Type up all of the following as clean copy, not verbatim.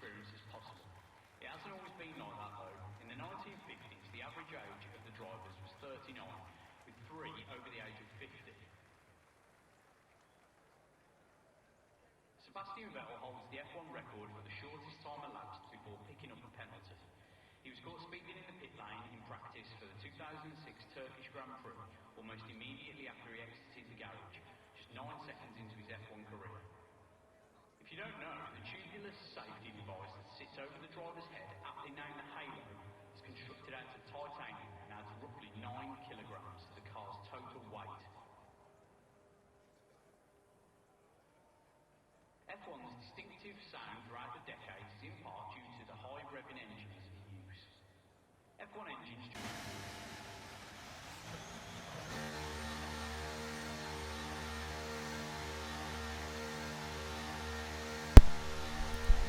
experience as possible. It hasn't always been like that though. In the 1950s, the average age of the drivers was 39, with 3 over the age of 50. Sebastian Vettel holds the F1 record for the shortest time elapsed before picking up a penalty. He was caught speeding in the pit lane in practice for the 2006 Turkish Grand Prix almost immediately after he exited the garage, just 9 seconds into his F1 career. If you don't know, the tubular safety device that sits over the driver's head, aptly named the halo, is constructed out of titanium and adds roughly 9 kilograms to the car's total weight. F1's distinctive sound throughout the decades is in part due to the high revving engines in use. F1 engines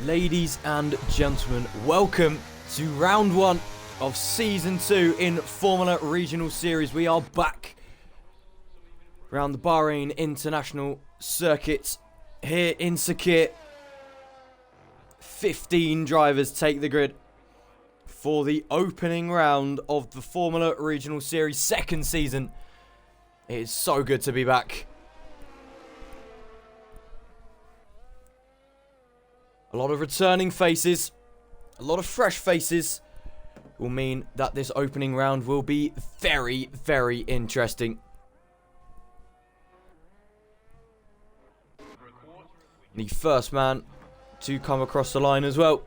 Ladies and gentlemen, welcome to round 1 of season 2 in Formula Regional Series. We are back around the Bahrain International Circuit here in Sakir. 15 drivers take the grid for the opening round of the Formula Regional Series second season. It is so good to be back. A lot of returning faces, a lot of fresh faces will mean that this opening round will be very, very interesting. The first man to come across the line as well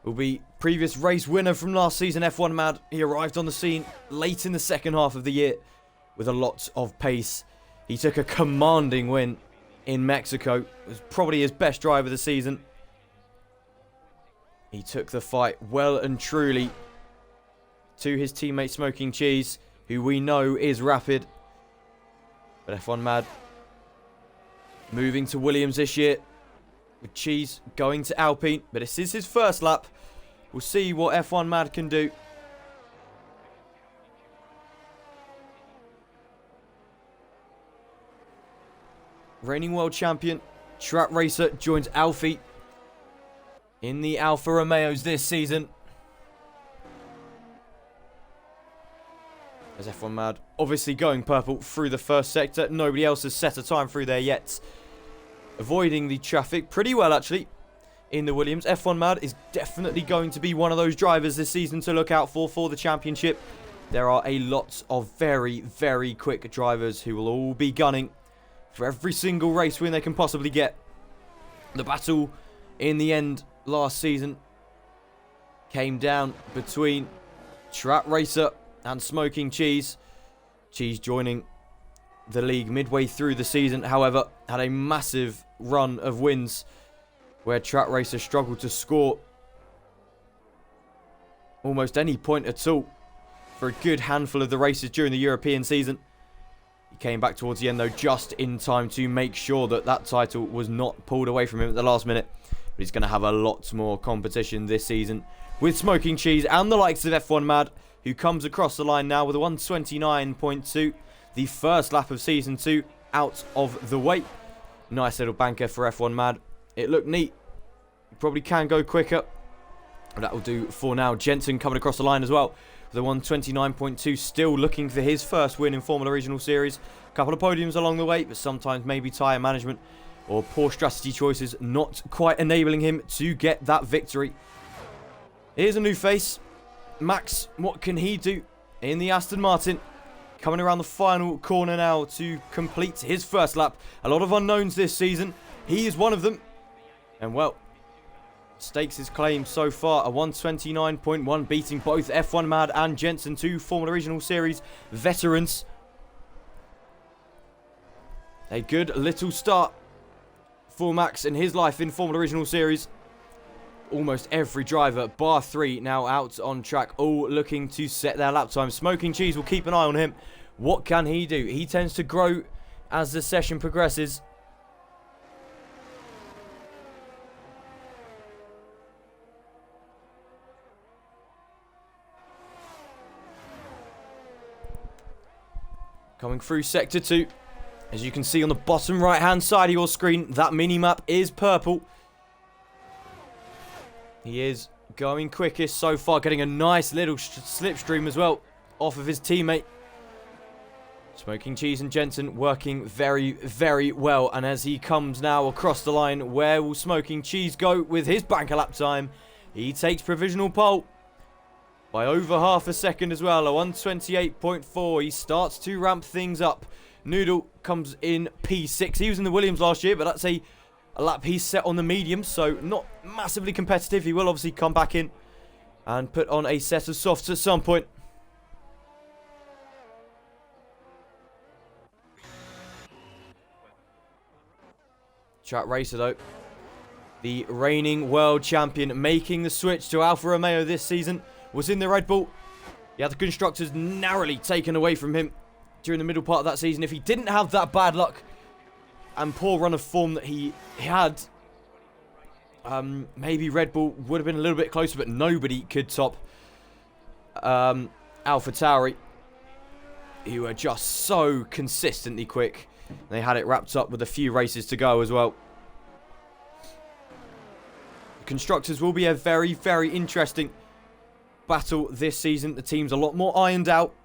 will be previous race winner from last season, F1 Mad. He arrived on the scene late in the second half of the year with a lot of pace. He took a commanding win in Mexico. It was probably his best drive of the season. He took the fight well and truly to his teammate Smoking Cheese, who we know is rapid. But F1 Mad moving to Williams this year, with Cheese going to Alpine. But this is his first lap. We'll see what F1 Mad can do. Reigning world champion, track racer, joins Alfie in the Alfa Romeos this season. As F1 Mad obviously going purple through the first sector. Nobody else has set a time through there yet. Avoiding the traffic pretty well actually in the Williams. F1 Mad is definitely going to be one of those drivers this season to look out for the championship. There are a lot of very, very quick drivers who will all be gunning for every single race win they can possibly get. The battle in the end last season came down between Track Racer and Smoking Cheese. Cheese joining the league midway through the season, however, had a massive run of wins where Track Racer struggled to score almost any point at all for a good handful of the races during the European season. He came back towards the end though just in time to make sure that that title was not pulled away from him at the last minute. But he's going to have a lot more competition this season with Smoking Cheese and the likes of F1 Mad, who comes across the line now with a 129.2. The first lap of Season 2 out of the way. Nice little banker for F1 Mad. It looked neat. You probably can go quicker. But that will do for now. Jensen coming across the line as well with a 129.2. Still looking for his first win in Formula Regional Series. A couple of podiums along the way, but sometimes maybe tyre management or poor strategy choices not quite enabling him to get that victory. Here's a new face. Max, what can he do in the Aston Martin? Coming around the final corner now to complete his first lap. A lot of unknowns this season. He is one of them. And well, stakes his claim so far. A 129.1, beating both F1 Mad and Jensen, two Formula Regional Series veterans. A good little start for Max in his life in Formula Regional Series. Almost every driver, bar 3, now out on track, all looking to set their lap time. Smoking Cheese will keep an eye on him. What can he do? He tends to grow as the session progresses. Coming through Sector 2. As you can see on the bottom right-hand side of your screen, that mini-map is purple. He is going quickest so far, getting a nice little slipstream as well off of his teammate. Smoking Cheese and Jensen working very, very well. And as he comes now across the line, where will Smoking Cheese go with his banker lap time? He takes provisional pole by over half a second as well, a 1:28.4. He starts to ramp things up. Noodle comes in P6. He was in the Williams last year, but that's a lap he's set on the medium, so not massively competitive. He will obviously come back in and put on a set of softs at some point. Track Racer, though, the reigning world champion, making the switch to Alfa Romeo this season, was in the Red Bull. He had the constructors narrowly taken away from him during the middle part of that season. If he didn't have that bad luck and poor run of form that he had, maybe Red Bull would have been a little bit closer, but nobody could top AlphaTauri, who were just so consistently quick. They had it wrapped up with a few races to go as well. The constructors will be a very, very interesting battle this season. The team's a lot more ironed out.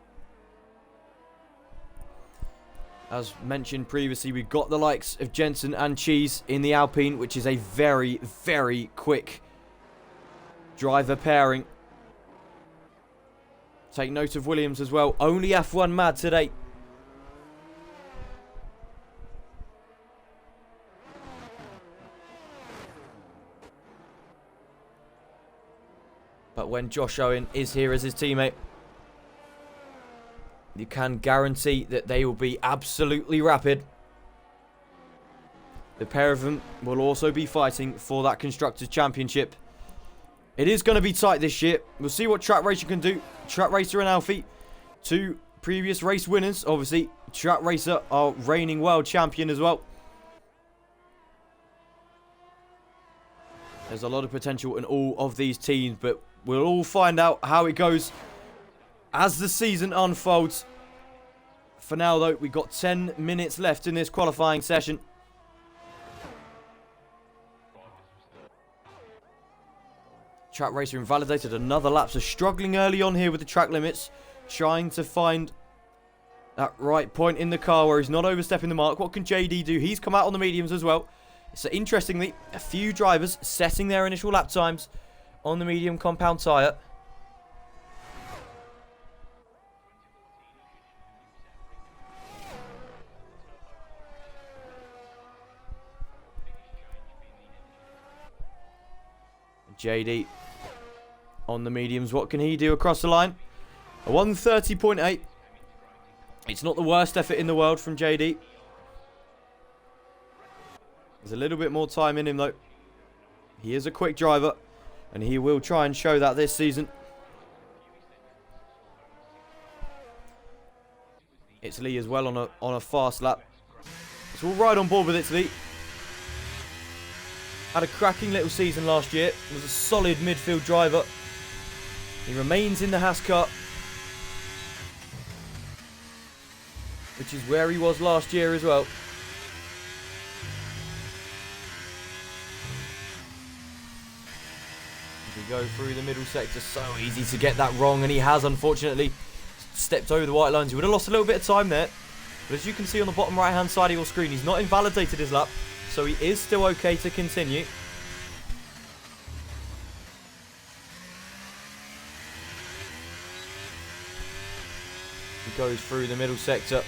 As mentioned previously, we've got the likes of Jensen and Cheese in the Alpine, which is a very, very quick driver pairing. Take note of Williams as well. Only F1 mad today. But when Josh Owen is here as his teammate, you can guarantee that they will be absolutely rapid. The pair of them will also be fighting for that Constructors' Championship. It is going to be tight this year. We'll see what Track Racer can do. Track Racer and Alfie, two previous race winners. Obviously, Track Racer, our reigning world champion as well. There's a lot of potential in all of these teams, but we'll all find out how it goes as the season unfolds. For now, though, we've got 10 minutes left in this qualifying session. Track Racer invalidated another lap, so struggling early on here with the track limits, trying to find that right point in the car where he's not overstepping the mark. What can JD do? He's come out on the mediums as well. So interestingly, a few drivers setting their initial lap times on the medium compound tyre. JD on the mediums. What can he do across the line? A 1:30.8. It's not the worst effort in the world from JD. There's a little bit more time in him, though. He is a quick driver, and he will try and show that this season. Italy as well on a fast lap. So we'll ride on board with Italy. Had a cracking little season last year. Was a solid midfield driver. He remains in the Haas car, which is where he was last year as well. As we go through the middle sector, so easy to get that wrong, and he has unfortunately stepped over the white lines. He would have lost a little bit of time there, but as you can see on the bottom right hand side of your screen, he's not invalidated his lap, so he is still okay to continue. He goes through the middle sector.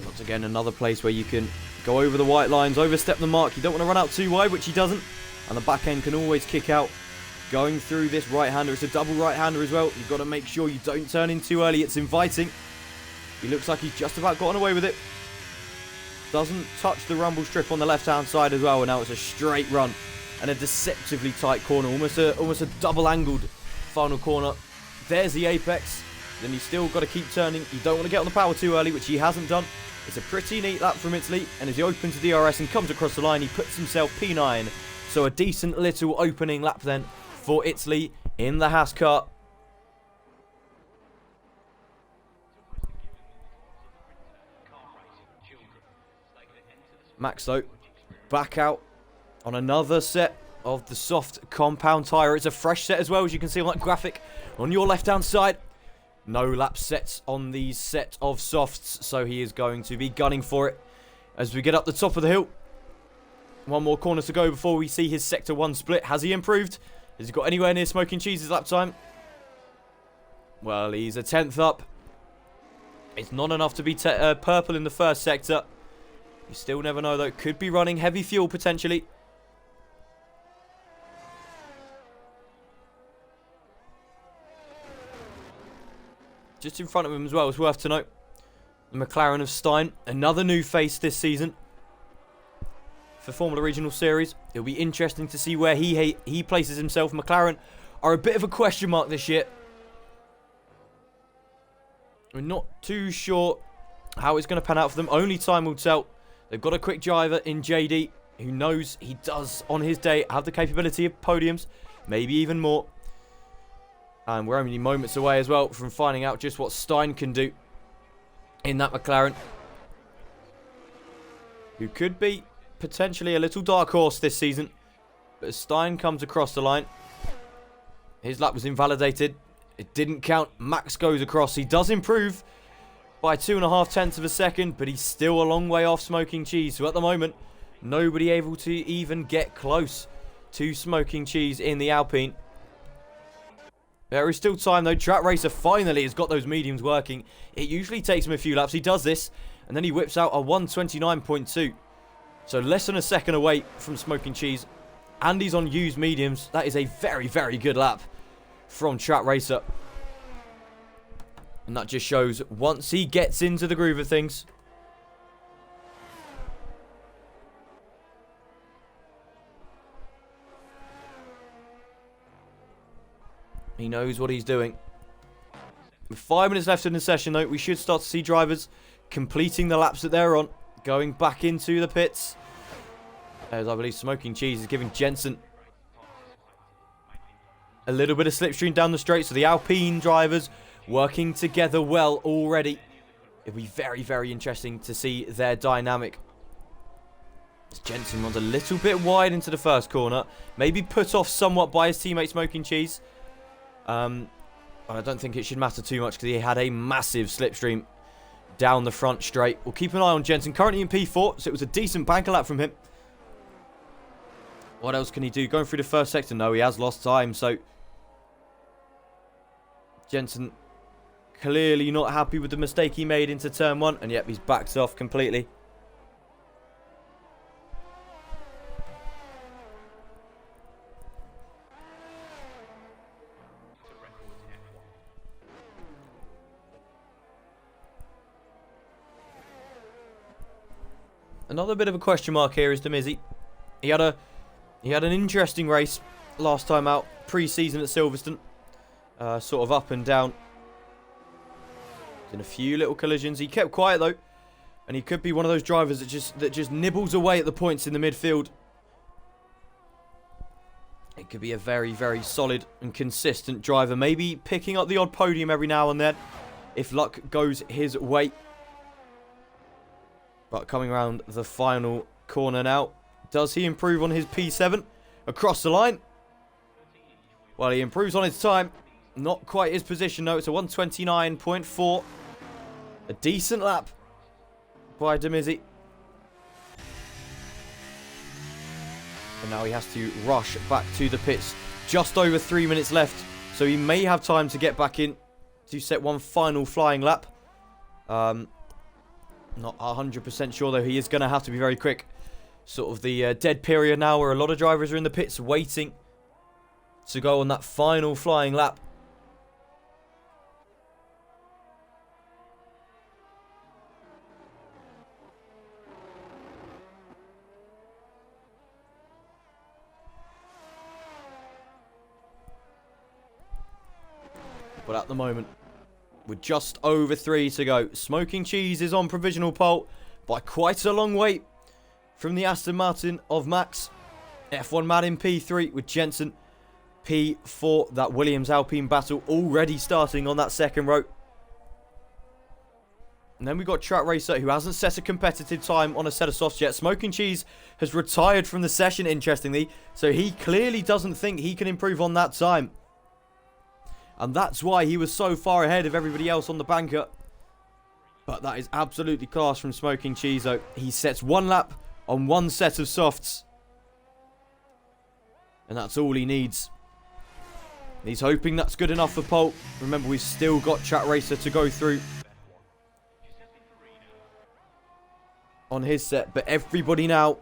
Once again, another place where you can go over the white lines, overstep the mark. You don't want to run out too wide, which he doesn't. And the back end can always kick out. Going through this right-hander, it's a double right-hander as well. You've got to make sure you don't turn in too early. It's inviting. He looks like he's just about gotten away with it. Doesn't touch the rumble strip on the left-hand side as well. And now it's a straight run and a deceptively tight corner. Almost a double-angled final corner. There's the apex. Then you still got to keep turning. You don't want to get on the power too early, which he hasn't done. It's a pretty neat lap from Italy. And as he opens the DRS and comes across the line, he puts himself P9. So a decent little opening lap then for Italy in the Haas car. Max, though, back out on another set of the soft compound tyre. It's a fresh set as well, as you can see on that graphic on your left-hand side. No lap sets on the set of softs, so he is going to be gunning for it as we get up the top of the hill. One more corner to go before we see his Sector 1 split. Has he improved? Has he got anywhere near Smoking Cheese's lap time? Well, he's a 10th up. It's not enough to be purple in the first sector. You still never know, though. Could be running heavy fuel, potentially. Just in front of him as well, it's worth to note. The McLaren of Stein. Another new face this season for Formula Regional Series. It'll be interesting to see where he places himself. McLaren are a bit of a question mark this year. We're not too sure how it's going to pan out for them. Only time will tell. They've got a quick driver in JD who knows he does, on his day, have the capability of podiums. Maybe even more. And we're only moments away as well from finding out just what Stein can do in that McLaren. Who could be potentially a little dark horse this season. But as Stein comes across the line, his lap was invalidated. It didn't count. Max goes across. He does improve by 2.5 tenths of a second, but he's still a long way off Smoking Cheese. So at the moment, nobody able to even get close to Smoking Cheese in the Alpine. There is still time though. Track Racer finally has got those mediums working. It usually takes him a few laps. He does this, and then he whips out a 1:29.2. So less than a second away from Smoking Cheese. And he's on used mediums. That is a very, very good lap from Track Racer. And that just shows once he gets into the groove of things, he knows what he's doing. With 5 minutes left in the session though, we should start to see drivers completing the laps that they're on, going back into the pits. As I believe Smoking Cheese is giving Jensen a little bit of slipstream down the straight. So the Alpine drivers working together well already. It'll be very, very interesting to see their dynamic. As Jensen runs a little bit wide into the first corner. Maybe put off somewhat by his teammate Smoking Cheese. I don't think it should matter too much because he had a massive slipstream down the front straight. We'll keep an eye on Jensen. Currently in P4, so it was a decent banker lap from him. What else can he do? Going through the first sector? No, he has lost time. So Jensen clearly not happy with the mistake he made into turn 1. And yep, he's backed off completely. Another bit of a question mark here is Demizzi. He had an interesting race last time out, pre-season at Silverstone. Sort of up and down. In a few little collisions. He kept quiet though. And he could be one of those drivers that just nibbles away at the points in the midfield. It could be a very, very solid and consistent driver. Maybe picking up the odd podium every now and then, if luck goes his way. But coming around the final corner now. Does he improve on his P7? Across the line. Well, he improves on his time. Not quite his position, no. It's a 1:29.4. A decent lap by Demizzi. And now he has to rush back to the pits. Just over 3 minutes left. So he may have time to get back in to set one final flying lap. Not 100% sure, though. He is going to have to be very quick. Sort of the dead period now where a lot of drivers are in the pits waiting to go on that final flying lap. But at the moment, with just over 3 to go, Smoking Cheese is on provisional pole by quite a long way from the Aston Martin of Max. F1 Mad in P3 with Jensen P4. That Williams Alpine battle already starting on that second row. And then we got Track Racer, who hasn't set a competitive time on a set of softs yet. Smoking Cheese has retired from the session, interestingly. So he clearly doesn't think he can improve on that time. And that's why he was so far ahead of everybody else on the banker. But that is absolutely class from Smoking Cheese, though. He sets one lap on one set of softs. And that's all he needs. He's hoping that's good enough for pole. Remember, we've still got Track Racer to go through on his set. But everybody now,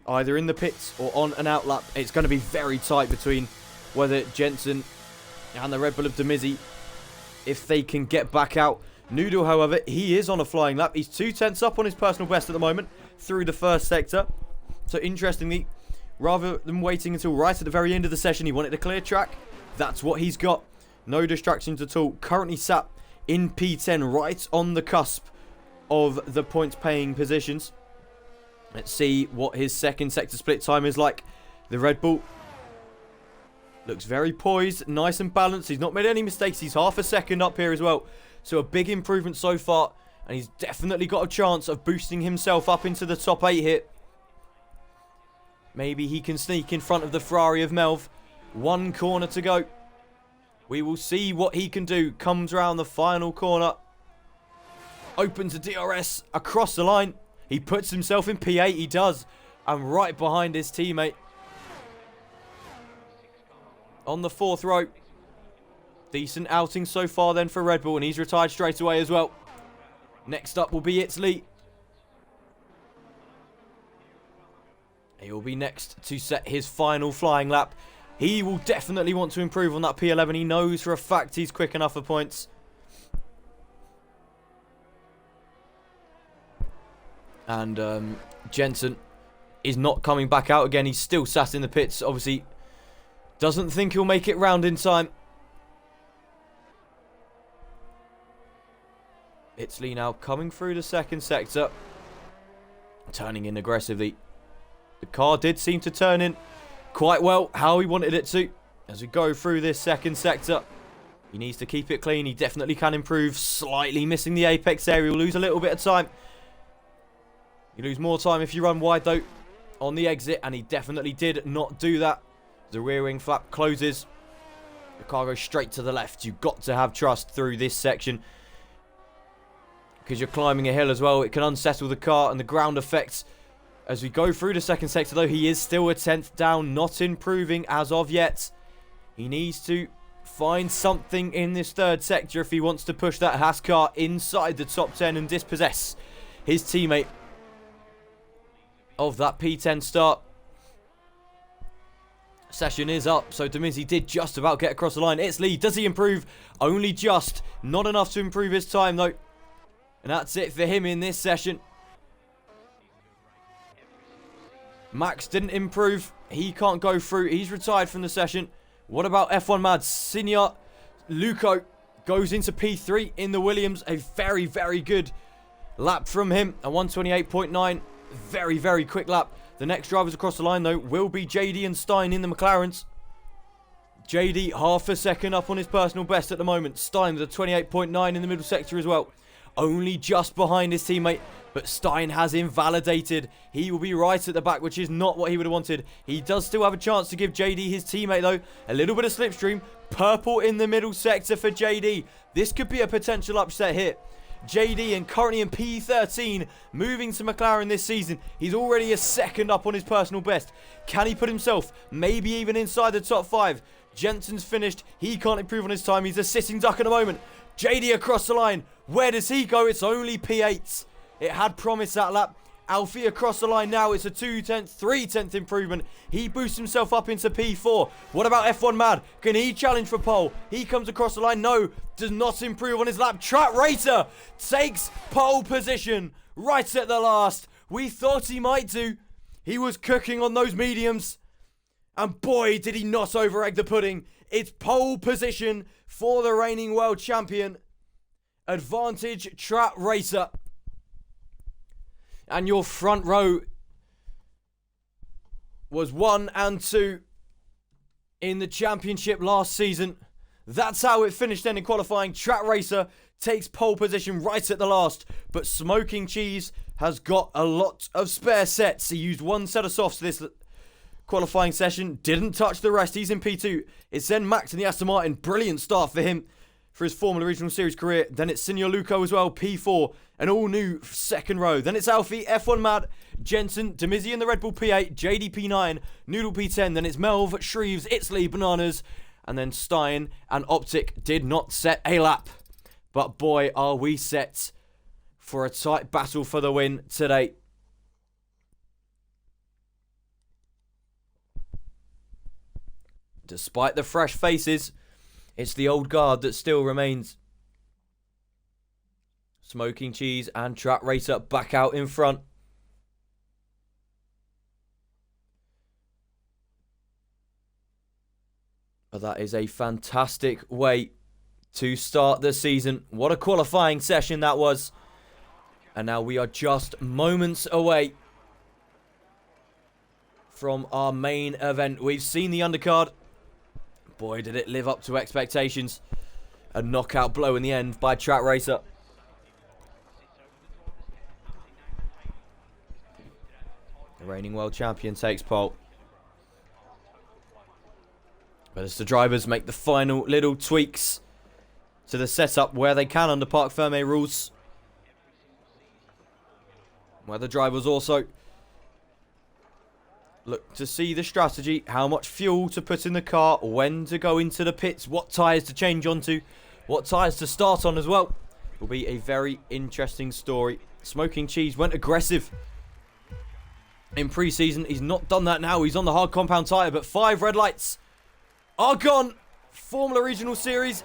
either in the pits or on an out lap, it's going to be very tight between whether Jensen and the Red Bull of Demizzi, if they can get back out. Noodle, however, he is on a flying lap. He's 2/10 up on his personal best at the moment through the first sector. So interestingly, rather than waiting until right at the very end of the session, he wanted a clear track. That's what he's got. No distractions at all. Currently sat in P10, right on the cusp of the points paying positions. Let's see what his second sector split time is like. The Red Bull looks very poised, nice and balanced. He's not made any mistakes. He's half a second up here as well. So a big improvement so far. And he's definitely got a chance of boosting himself up into the top 8 here. Maybe he can sneak in front of the Ferrari of Melv. One corner to go. We will see what he can do. Comes around the final corner. Opens a DRS across the line. He puts himself in P8. He does. And right behind his teammate. On the 4th row. Decent outing so far then for Red Bull. And he's retired straight away as well. Next up will be Itzley. He will be next to set his final flying lap. He will definitely want to improve on that P11. He knows for a fact he's quick enough for points. And Jensen is not coming back out again. He's still sat in the pits. Obviously, doesn't think he'll make it round in time. Itzley now coming through the second sector. Turning in aggressively. The car did seem to turn in quite well how he wanted it to. As we go through this second sector. He needs to keep it clean. He definitely can improve. Slightly missing the apex area. He'll lose a little bit of time. You lose more time if you run wide though on the exit. And he definitely did not do that. The rear wing flap closes. The car goes straight to the left. You've got to have trust through this section. Because you're climbing a hill as well. It can unsettle the car and the ground effects. As we go through the second sector though, he is still a 10th down. Not improving as of yet. He needs to find something in this third sector if he wants to push that Haas car inside the top 10 and dispossess his teammate of that P10 start. Session is up, so Demizzi did just about get across the line. It's Lee. Does he improve? Only just. Not enough to improve his time, though. And that's it for him in this session. Max didn't improve. He can't go through. He's retired from the session. What about F1 Mad? Senior Luco goes into P3 in the Williams. A very, very good lap from him. A 128.9. Very, very quick lap. The next drivers across the line, though, will be JD and Stein in the McLarens. JD half a second up on his personal best at the moment. Stein with a 28.9 in the middle sector as well. Only just behind his teammate, but Stein has invalidated. He will be right at the back, which is not what he would have wanted. He does still have a chance to give JD his teammate, though. A little bit of slipstream. Purple in the middle sector for JD. This could be a potential upset here. JD and currently in P13, moving to McLaren this season. He's already a second up on his personal best. Can he put himself maybe even inside the top 5? Jensen's finished. He can't improve on his time. He's a sitting duck at the moment. JD across the line. Where does he go? It's only P8. It had promised that lap. Alfie across the line now. It's a 2/10, 3/10 improvement. He boosts himself up into P4. What about F1 Mad? Can he challenge for pole? He comes across the line. No, does not improve on his lap. Track Racer takes pole position right at the last. We thought he might do. He was cooking on those mediums. And boy, did he not over-egg the pudding. It's pole position for the reigning world champion. Advantage Track Racer. And your front row was 1 and 2 in the championship last season. That's how it finished then in qualifying. Track Racer takes pole position right at the last, but Smoking Cheese has got a lot of spare sets. He used one set of softs this qualifying session, didn't touch the rest. He's in P2. It's then Max in the Aston Martin. Brilliant start for him for his Formula Regional Series career. Then it's Signor Luco as well, P4, an all-new second row. Then it's Alfie, F1 Mad, Jensen, Demizzi in the Red Bull P8, JD P9, Noodle P10. Then it's Melv, Shreves, Itzley, Bananas, and then Stein and Optic did not set a lap. But boy, are we set for a tight battle for the win today. Despite the fresh faces, it's the old guard that still remains. Smoking Cheese and Track Racer back out in front. But that is a fantastic way to start the season. What a qualifying session that was. And now we are just moments away from our main event. We've seen the undercard. Boy, did it live up to expectations. A knockout blow in the end by Track Racer. The reigning world champion takes pole. But as the drivers make the final little tweaks to the setup where they can under Parc Fermé rules. Where the drivers also look to see the strategy, how much fuel to put in the car, when to go into the pits, what tyres to change onto, what tyres to start on as well. It will be a very interesting story. Smoking Cheese went aggressive in pre-season. He's not done that now. He's on the hard compound tyre, but 5 red lights are gone. Formula Regional Series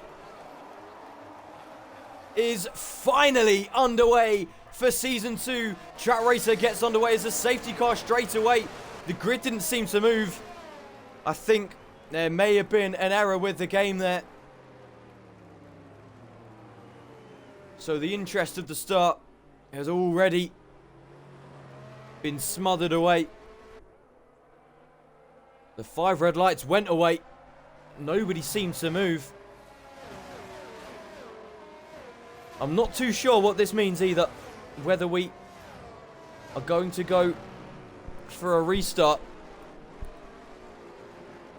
is finally underway for Season 2. Track Racer gets underway as a safety car straight away. The grid didn't seem to move. I think there may have been an error with the game there. So the interest of the start has already been smothered away. The 5 red lights went away. Nobody seemed to move. I'm not too sure what this means either. Whether we are going to go for a restart,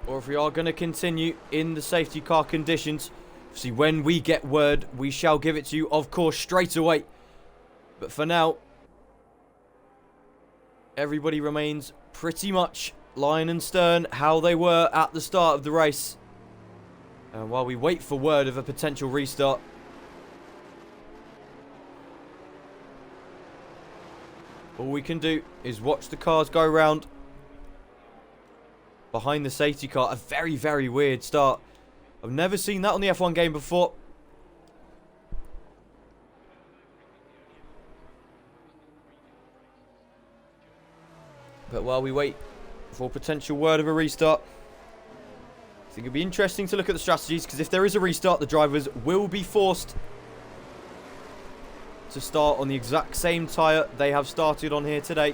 or if we are going to continue in the safety car conditions. See, when we get word, we shall give it to you, of course, straight away. But for now, everybody remains pretty much line and stern how they were at the start of the race. And while we wait for word of a potential restart, all we can do is watch the cars go round behind the safety car. A very, very weird start. I've never seen that on the F1 game before. But while we wait for potential word of a restart, I think it'll be interesting to look at the strategies, because if there is a restart, the drivers will be forced to start on the exact same tyre they have started on here today.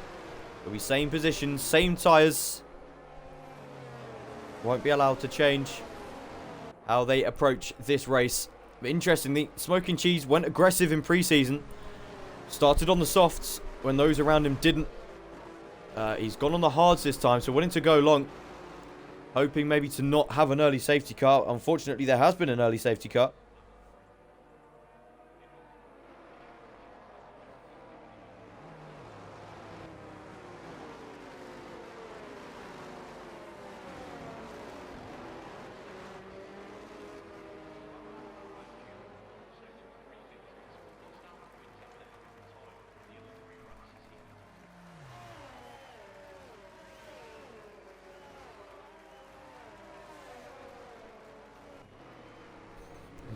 It'll be same positions, same tyres. Won't be allowed to change how they approach this race. But interestingly, Smoking Cheese went aggressive in pre-season. Started on the softs when those around him didn't. He's gone on the hards this time, so willing to go long. Hoping maybe to not have an early safety car. Unfortunately, there has been an early safety car.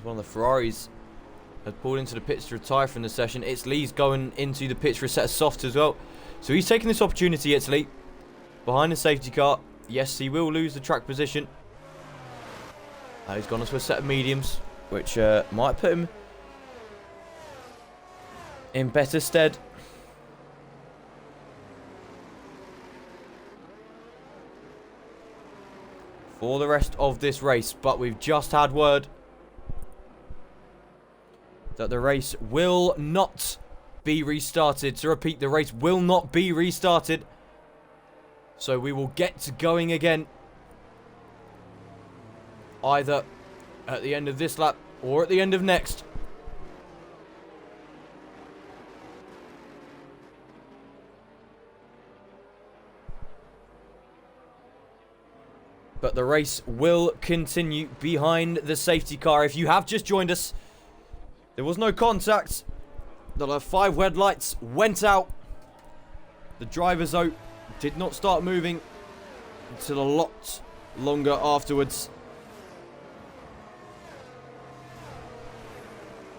One of the Ferraris had pulled into the pits to retire from the session. It's Lee's going into the pits for a set of softs as well. So he's taking this opportunity, it's Lee. Behind the safety car. Yes, he will lose the track position. He's gone onto a set of mediums, which might put him in better stead. For the rest of this race. But we've just had word that the race will not be restarted. To repeat, the race will not be restarted. So we will get going again, either at the end of this lap or at the end of next. But the race will continue behind the safety car. If you have just joined us, there was no contact. The 5 red lights went out. The driver's though did not start moving until a lot longer afterwards.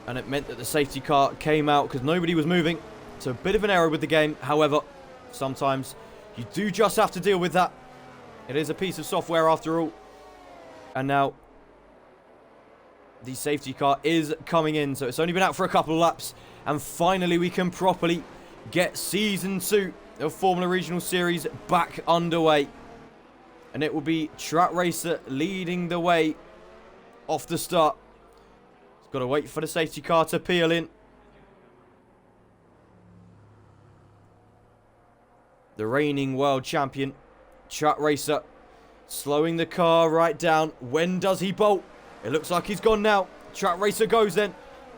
And it meant that the safety car came out because nobody was moving. It's a bit of an error with the game. However, sometimes you do just have to deal with that. It is a piece of software after all. And now the safety car is coming in. So it's only been out for a couple of laps. And finally we can properly get Season 2 of Formula Regional Series back underway. And it will be Track Racer leading the way off the start. He's got to wait for the safety car to peel in. The reigning world champion, Track Racer, slowing the car right down. When does he bolt? It looks like he's gone now. Track Racer goes then.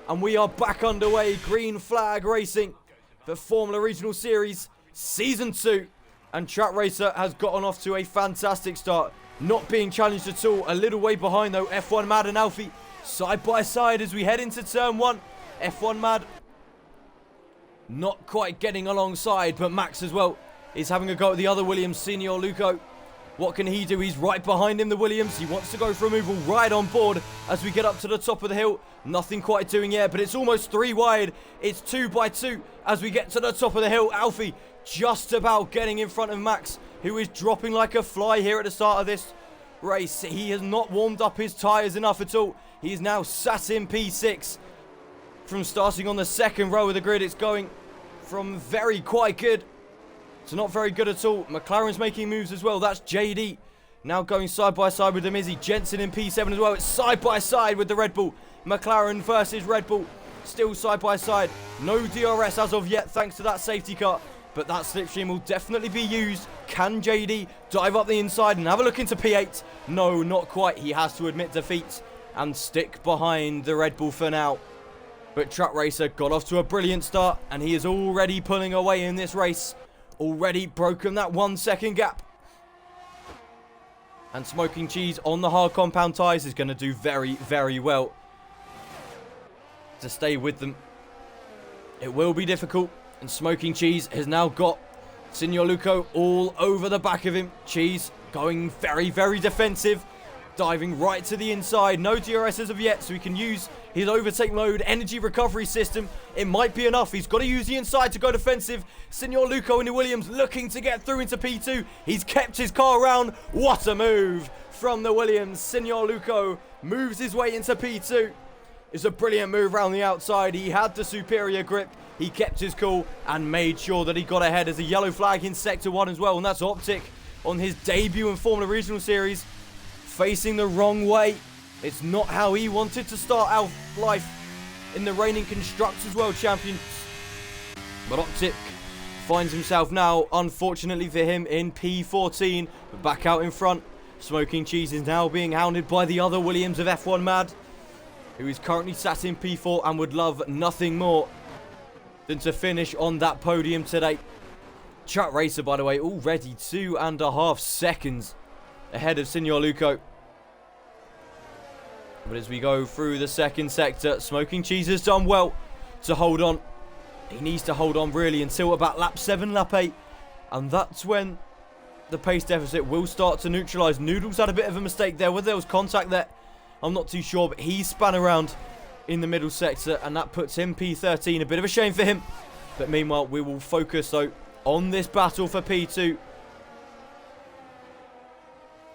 And we are back underway. Green flag racing for Formula Regional Series Season 2. And Track Racer has gotten off to a fantastic start. Not being challenged at all. A little way behind though. F1 Mad and Alfie side by side as we head into turn 1. F1 Mad not quite getting alongside. But Max as well is having a go at the other Williams, Signor Luco. What can he do? He's right behind him, the Williams. He wants to go for a move right on board as we get up to the top of the hill. Nothing quite doing yet, but it's almost 3 wide. It's 2 by 2 as we get to the top of the hill. Alfie just about getting in front of Max, who is dropping like a fly here at the start of this race. He has not warmed up his tyres enough at all. He is now sat in P6. From starting on the second row of the grid, it's going from very quite good to not very good at all. McLaren's making moves as well. That's JD now going side by side with the Mizzy. Jensen in P7 as well. It's side by side with the Red Bull. McLaren versus Red Bull. Still side by side. No DRS as of yet thanks to that safety car. But that slipstream will definitely be used. Can JD dive up the inside and have a look into P8? No, not quite. He has to admit defeat and stick behind the Red Bull for now. But Track Racer got off to a brilliant start and he is already pulling away in this race. Already broken that 1 second gap. And Smoking Cheese on the hard compound tyres is going to do very, very well to stay with them. It will be difficult. And Smoking Cheese has now got Signor Luco all over the back of him. Cheese going very, very defensive. Diving right to the inside. No DRS as of yet, so he can use his overtake mode energy recovery system. It might be enough. He's got to use the inside to go defensive. Signor Luco and the Williams looking to get through into P2. He's kept his car around. What a move from the Williams. Signor Luco moves his way into P2. It's a brilliant move around the outside. He had the superior grip. He kept his cool and made sure that he got ahead as a yellow flag in Sector 1 as well. And that's Optic on his debut in Formula Regional Series. Facing the wrong way. It's not how he wanted to start out life in the reigning Constructors World Champions. But Optic finds himself now, unfortunately for him, in P14. But back out in front. Smoking Cheese is now being hounded by the other Williams of F1 Mad, who is currently sat in P4 and would love nothing more than to finish on that podium today. Track Racer, by the way, already 2.5 seconds ahead of Signor Luco. But as we go through the second sector, Smoking Cheese has done well to hold on. He needs to hold on really until about lap 7, lap 8. And that's when the pace deficit will start to neutralise. Noodles had a bit of a mistake there. Whether there was contact there, I'm not too sure. But he span around in the middle sector and that puts him P13. A bit of a shame for him. But meanwhile, we will focus though on this battle for P2.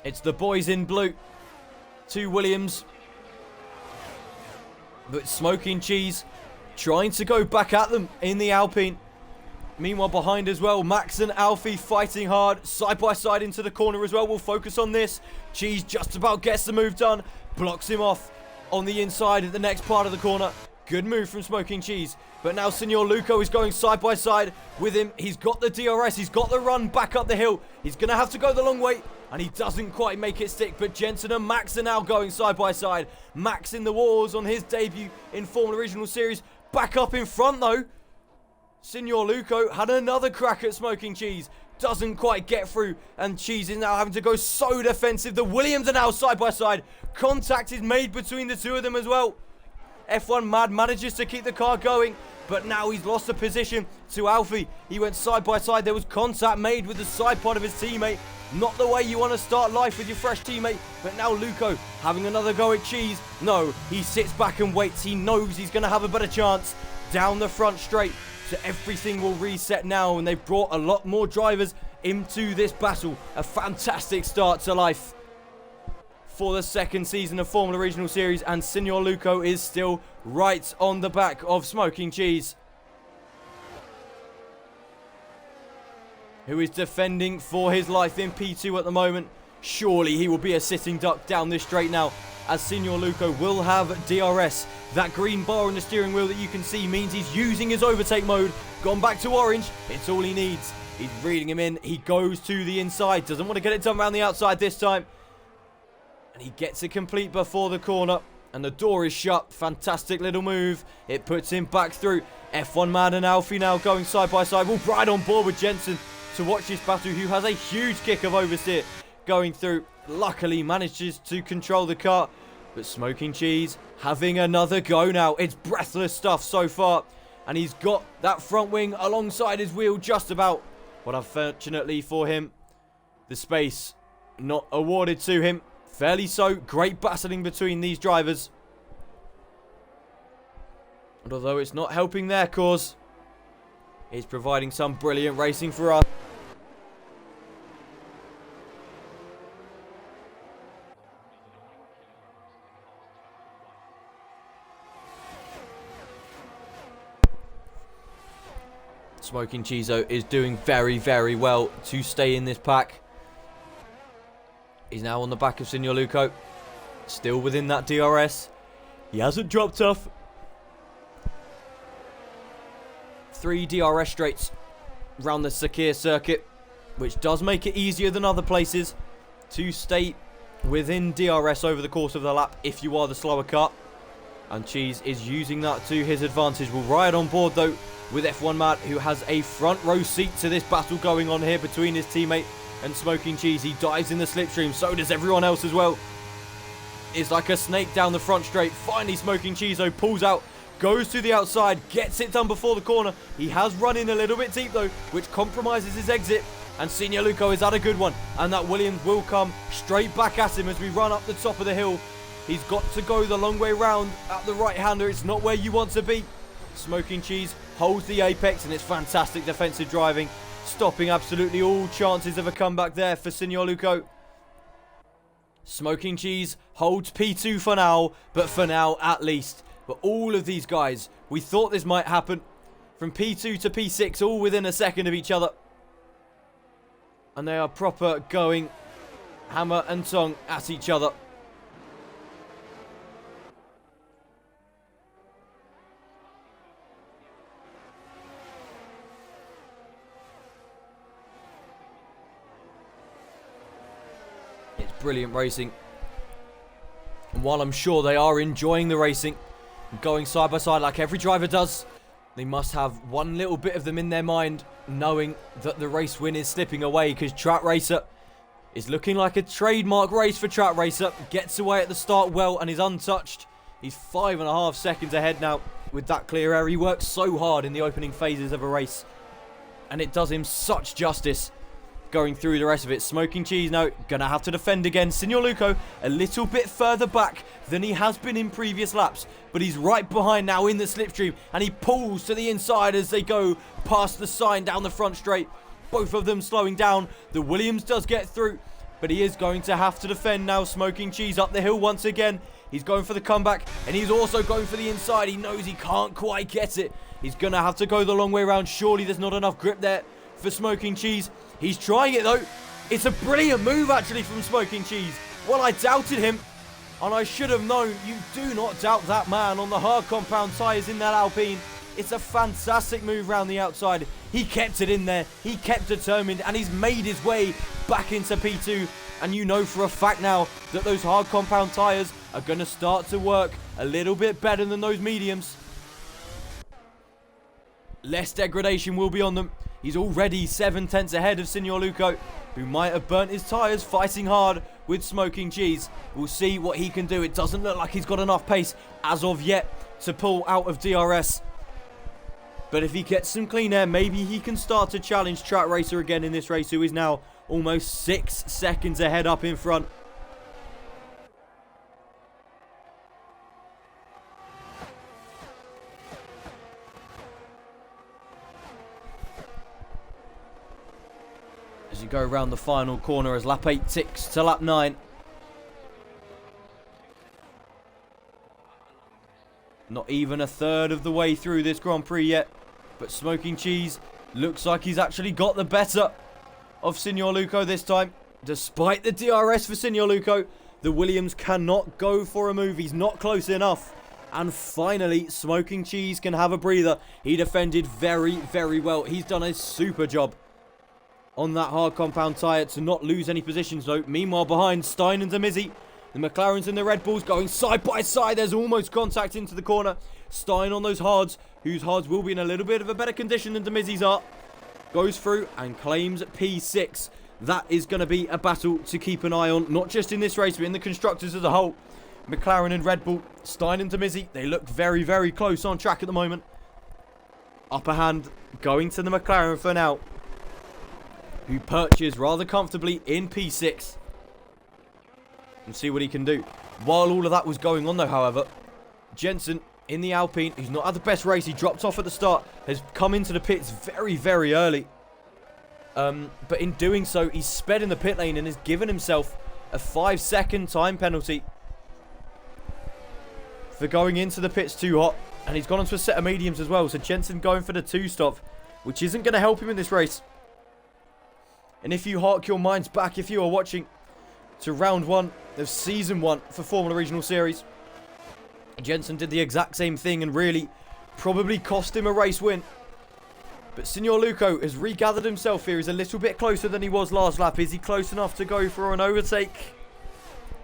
It's the boys in blue. 2 Williams. But Smoking Cheese trying to go back at them in the Alpine. Meanwhile, behind as well, Max and Alfie fighting hard. Side by side into the corner as well. We'll focus on this. Cheese just about gets the move done. Blocks him off on the inside at the next part of the corner. Good move from Smoking Cheese. But now Signor Luco is going side by side with him. He's got the DRS. He's got the run back up the hill. He's going to have to go the long way. And he doesn't quite make it stick. But Jensen and Max are now going side by side. Max in the wars on his debut in Formula Regional Series. Back up in front though. Signor Luco had another crack at Smoking Cheese. Doesn't quite get through. And Cheese is now having to go so defensive. The Williams are now side by side. Contact is made between the two of them as well. F1 Mad manages to keep the car going, but now he's lost the position to Alfie. He went side by side. There was contact made with the side pod of his teammate. Not the way you want to start life with your fresh teammate, but now Luco having another go at Cheese. No, he sits back and waits. He knows he's going to have a better chance down the front straight. So everything will reset now, and they've brought a lot more drivers into this battle. A fantastic start to life for the second season of Formula Regional Series, and Signor Luco is still right on the back of Smoking Cheese, who is defending for his life in P2 at the moment. Surely he will be a sitting duck down this straight now, as Signor Luco will have DRS. That green bar on the steering wheel that you can see means he's using his overtake mode. Gone back to orange. It's all he needs. He's reading him in. He goes to the inside. Doesn't want to get it done around the outside this time. And he gets it complete before the corner. And the door is shut. Fantastic little move. It puts him back through. F1 Man and Alfie now going side by side. We'll ride on board with Jensen to watch this battle, who has a huge kick of oversteer going through. Luckily manages to control the car. But Smoking Cheese having another go now. It's breathless stuff so far. And he's got that front wing alongside his wheel just about. But unfortunately for him, the space not awarded to him. Fairly so. Great battling between these drivers. And although it's not helping their cause, it's providing some brilliant racing for us. Smoking Cheezo is doing very, very well to stay in this pack. He's now on the back of Signor Luco. Still within that DRS. He hasn't dropped off. 3 DRS straights around the Sakir circuit, which does make it easier than other places to stay within DRS over the course of the lap if you are the slower car. And Cheese is using that to his advantage. We'll ride on board though with F1 Matt, who has a front row seat to this battle going on here between his teammate and Smoking Cheese. He dives in the slipstream, so does everyone else as well. It's like a snake down the front straight. Finally Smoking Cheezo pulls out, goes to the outside, gets it done before the corner. He has run in a little bit deep though, which compromises his exit. And Signor Luco is at a good one. And that Williams will come straight back at him as we run up the top of the hill. He's got to go the long way round at the right-hander. It's not where you want to be. Smoking Cheese holds the apex, and it's fantastic defensive driving, stopping absolutely all chances of a comeback there for Signor Luco. Smoking Cheese holds P2 for now, but for now at least. But all of these guys, we thought this might happen. From P2 to P6, all within a second of each other. And they are proper going hammer and tongue at each other. It's brilliant racing. And while I'm sure they are enjoying the racing, going side by side like every driver does, they must have one little bit of them in their mind knowing that the race win is slipping away, because Track Racer is looking like a trademark race for Track Racer. Gets away at the start well and is untouched. He's 5.5 seconds ahead now with that clear air. He works so hard in the opening phases of a race, and it does him such justice going through the rest of it. Smoking Cheese now gonna have to defend again. Signor Luco a little bit further back than he has been in previous laps, but he's right behind now in the slipstream, and he pulls to the inside as they go past the sign down the front straight. Both of them slowing down. The Williams does get through, but he is going to have to defend now. Smoking Cheese up the hill once again. He's going for the comeback, and he's also going for the inside. He knows he can't quite get it. He's gonna have to go the long way around. Surely there's not enough grip there for Smoking Cheese. He's trying it though. It's a brilliant move actually from Smoking Cheese. Well, I doubted him. And I should have known, you do not doubt that man on the hard compound tyres in that Alpine. It's a fantastic move round the outside. He kept it in there. He kept determined, and he's made his way back into P2. And you know for a fact now that those hard compound tyres are going to start to work a little bit better than those mediums. Less degradation will be on them. He's already 7 tenths ahead of Signor Luco, who might have burnt his tyres fighting hard with Smoking Cheese. We'll see what he can do. It doesn't look like he's got enough pace as of yet to pull out of DRS. But if he gets some clean air, maybe he can start to challenge Track Racer again in this race, who is now almost 6 seconds ahead up in front. As you go around the final corner as lap 8 ticks to lap 9. Not even a third of the way through this Grand Prix yet. But Smoking Cheese looks like he's actually got the better of Signor Luco this time. Despite the DRS for Signor Luco, the Williams cannot go for a move. He's not close enough. And finally, Smoking Cheese can have a breather. He defended very, very well. He's done a super job on that hard compound tyre to not lose any positions though. Meanwhile, behind Stein and Demizzi, the McLarens and the Red Bulls going side by side. There's almost contact into the corner. Stein on those hards, whose hards will be in a little bit of a better condition than Demizzi's are. Goes through and claims P6. That is going to be a battle to keep an eye on, not just in this race, but in the constructors as a whole. McLaren and Red Bull, Stein and Demizzi, they look very, very close on track at the moment. Upper hand going to the McLaren for now, who perches rather comfortably in P6. And see what he can do. While all of that was going on though, however, Jensen in the Alpine, who's not had the best race, he dropped off at the start, has come into the pits very, very early. But in doing so, he's sped in the pit lane and has given himself a 5-second time penalty for going into the pits too hot. And he's gone onto a set of mediums as well. So Jensen going for the 2-stop, which isn't going to help him in this race. And if you hark your minds back, if you are watching, to round 1 of season 1 for Formula Regional Series, Jensen did the exact same thing and really probably cost him a race win. But Signor Luco has regathered himself here. He's a little bit closer than he was last lap. Is he close enough to go for an overtake?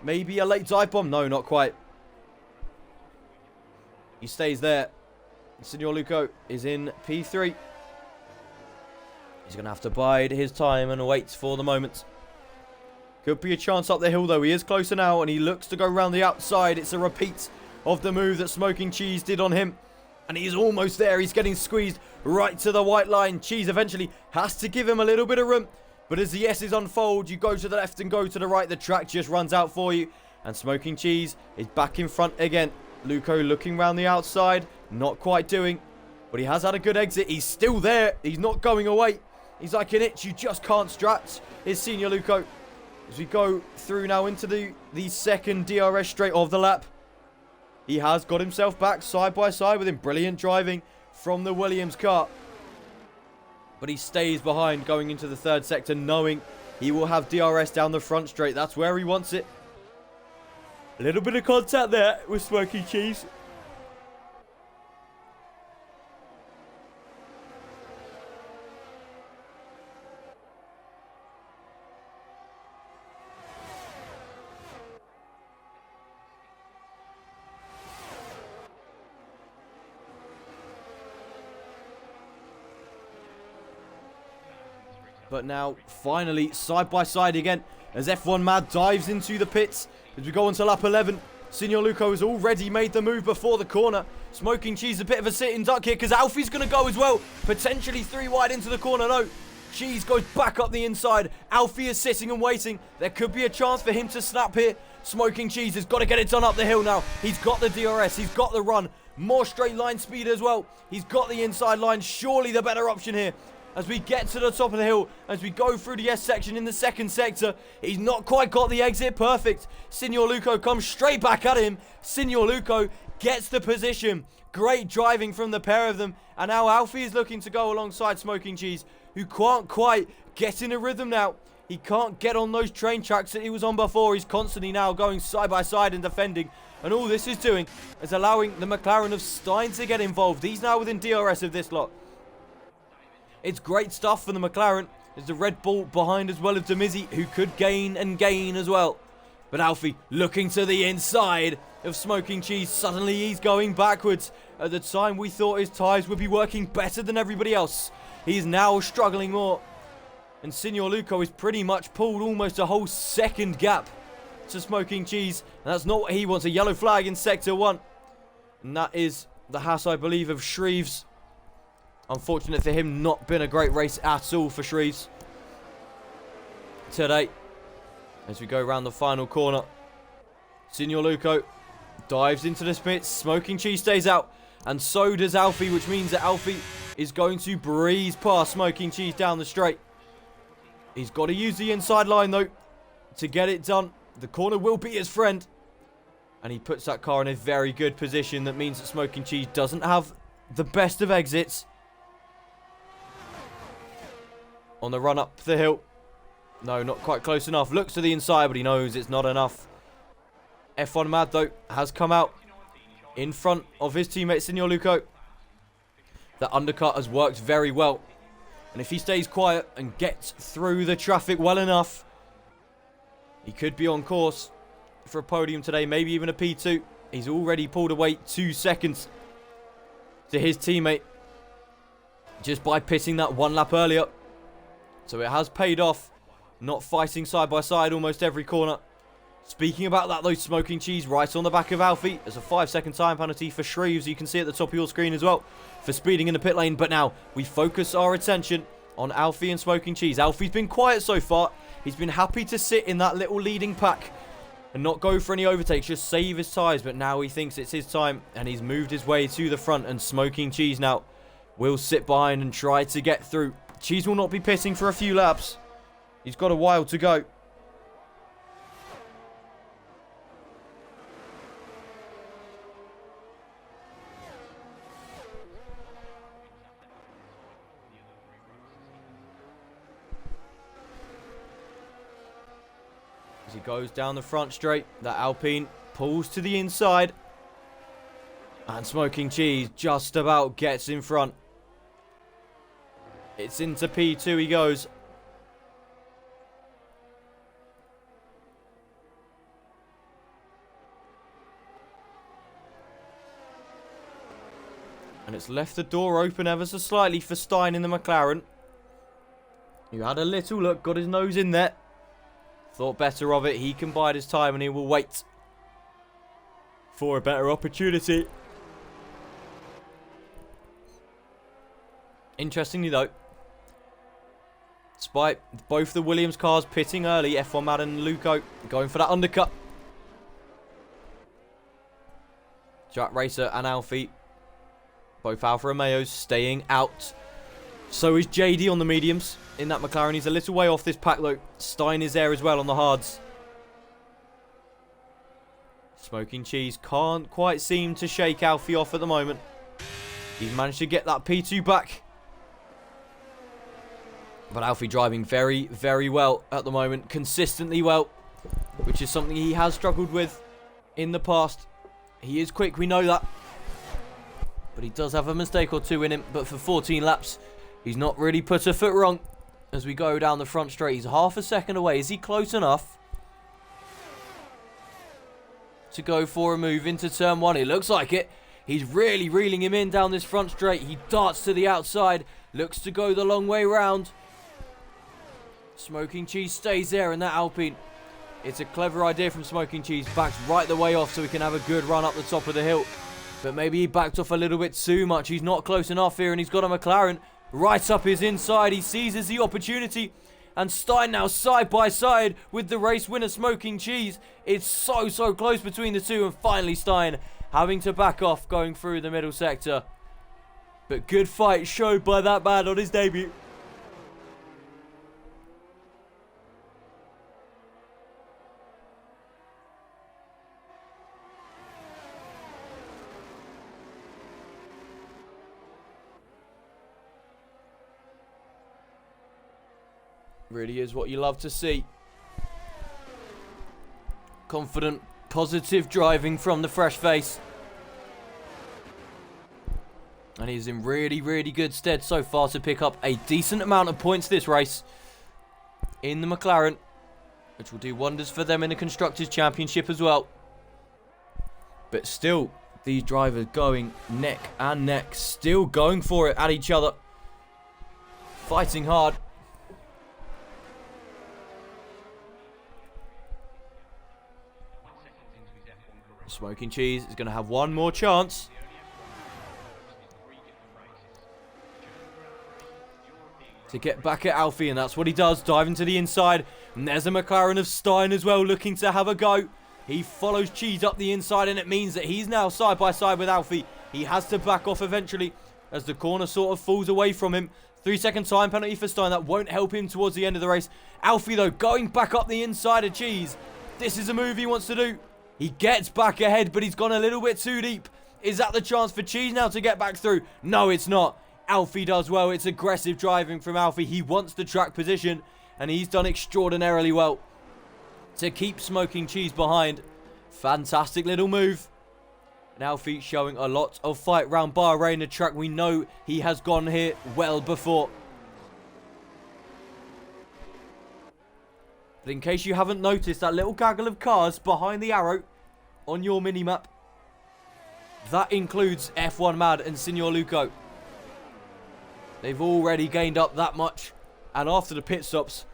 Maybe a late dive bomb? No, not quite. He stays there. Signor Luco is in P3. He's going to have to bide his time and wait for the moment. Could be a chance up the hill though. He is closer now and he looks to go around the outside. It's a repeat of the move that Smoking Cheese did on him. And he's almost there. He's getting squeezed right to the white line. Cheese eventually has to give him a little bit of room. But as the S's unfold, you go to the left and go to the right. The track just runs out for you. And Smoking Cheese is back in front again. Luco looking around the outside. Not quite doing. But he has had a good exit. He's still there. He's not going away. He's like an itch you just can't scratch. Here's Signor Luco. As we go through now into the second DRS straight of the lap. He has got himself back side by side with him. Brilliant driving from the Williams car. But he stays behind going into the third sector, knowing he will have DRS down the front straight. That's where he wants it. A little bit of contact there with Smoking Cheese. But now, finally, side by side again, as F1 Mad dives into the pits. As we go on to lap 11, Signor Luco has already made the move before the corner. Smoking Cheese a bit of a sitting duck here, because Alfie's going to go as well. Potentially 3 wide into the corner. No, Cheese goes back up the inside. Alfie is sitting and waiting. There could be a chance for him to snap here. Smoking Cheese has got to get it done up the hill now. He's got the DRS. He's got the run. More straight line speed as well. He's got the inside line. Surely the better option here. As we get to the top of the hill, as we go through the S section in the second sector, he's not quite got the exit perfect. Signor Luco comes straight back at him. Signor Luco gets the position. Great driving from the pair of them. And now Alfie is looking to go alongside Smoking Cheese, who can't quite get in a rhythm now. He can't get on those train tracks that he was on before. He's constantly now going side by side and defending. And all this is doing is allowing the McLaren of Stein to get involved. He's now within DRS of this lot. It's great stuff for the McLaren. There's the Red Bull behind as well as Demizzi, who could gain and gain as well. But Alfie looking to the inside of Smoking Cheese. Suddenly he's going backwards. At the time we thought his tyres would be working better than everybody else. He's now struggling more. And Signor Luco is pretty much pulled almost a whole second gap to Smoking Cheese. And that's not what he wants. A yellow flag in Sector 1. And that is the Haas, I believe, of Shreves. Unfortunate for him, not been a great race at all for Shreves today. As we go around the final corner, Signor Luco dives into the pits. Smoking Cheese stays out, and so does Alfie, which means that Alfie is going to breeze past Smoking Cheese down the straight. He's got to use the inside line, though, to get it done. The corner will be his friend, and he puts that car in a very good position. That means that Smoking Cheese doesn't have the best of exits on the run up the hill. No, not quite close enough. Looks to the inside, but he knows it's not enough. F1 Mad, though, has come out in front of his teammate, Signor Luco. That undercut has worked very well. And if he stays quiet and gets through the traffic well enough, he could be on course for a podium today, maybe even a P2. He's already pulled away 2 seconds to his teammate just by pitting that 1 lap earlier. So it has paid off. Not fighting side by side almost every corner. Speaking about that, though, Smoking Cheese right on the back of Alfie. There's a 5-second time penalty for Shreves. You can see at the top of your screen as well for speeding in the pit lane. But now we focus our attention on Alfie and Smoking Cheese. Alfie's been quiet so far. He's been happy to sit in that little leading pack and not go for any overtakes. Just save his tyres. But now he thinks it's his time and he's moved his way to the front. And Smoking Cheese now will sit behind and try to get through. Cheese will not be pitting for a few laps. He's got a while to go. As he goes down the front straight, that Alpine pulls to the inside. And Smoking Cheese just about gets in front. It's into P2 he goes. And it's left the door open ever so slightly for Stein in the McLaren. He had a little look, got his nose in there. Thought better of it. He can bide his time and he will wait for a better opportunity. Interestingly, though, despite both the Williams cars pitting early, F1 Mad and Luco going for that undercut. Jack Racer and Alfie, both Alfa Romeos, staying out. So is JD on the mediums in that McLaren. He's a little way off this pack, though. Stein is there as well on the hards. Smoking Cheese can't quite seem to shake Alfie off at the moment. He's managed to get that P2 back. But Alfie driving very, very well at the moment. Consistently well. Which is something he has struggled with in the past. He is quick, we know that. But he does have a mistake or two in him. But for 14 laps, he's not really put a foot wrong. As we go down the front straight, he's half a second away. Is he close enough to go for a move into turn 1? It looks like it. He's really reeling him in down this front straight. He darts to the outside. Looks to go the long way round. Smoking Cheese stays there in that Alpine. It's a clever idea from Smoking Cheese. Backs right the way off so he can have a good run up the top of the hill. But maybe he backed off a little bit too much. He's not close enough here, and he's got a McLaren right up his inside. He seizes the opportunity. And Stein now side by side with the race winner, Smoking Cheese. It's so close between the two. And finally Stein having to back off going through the middle sector. But good fight showed by that man on his debut. Really is what you love to see. Confident, positive driving from the fresh face. And he's in really, really good stead so far to pick up a decent amount of points this race in the McLaren, which will do wonders for them in the Constructors' Championship as well. But still, these drivers going neck and neck, still going for it at each other, fighting hard. Smoking Cheese is going to have one more chance. To get back at Alfie, and that's what he does, diving to the inside. And there's a McLaren of Stein as well, looking to have a go. He follows Cheese up the inside, and it means that he's now side by side with Alfie. He has to back off eventually as the corner sort of falls away from him. 3-second time penalty for Stein. That won't help him towards the end of the race. Alfie, though, going back up the inside of Cheese. This is a move he wants to do. He gets back ahead, but he's gone a little bit too deep. Is that the chance for Cheese now to get back through? No, it's not. Alfie does well. It's aggressive driving from Alfie. He wants the track position, and he's done extraordinarily well to keep Smoking Cheese behind. Fantastic little move. And Alfie showing a lot of fight round Bahrain, a track we know he has gone here well before. But in case you haven't noticed, that little gaggle of cars behind the arrow on your minimap, that includes F1 Mad and Signor Luco. They've already gained up that much. And after the pit stops,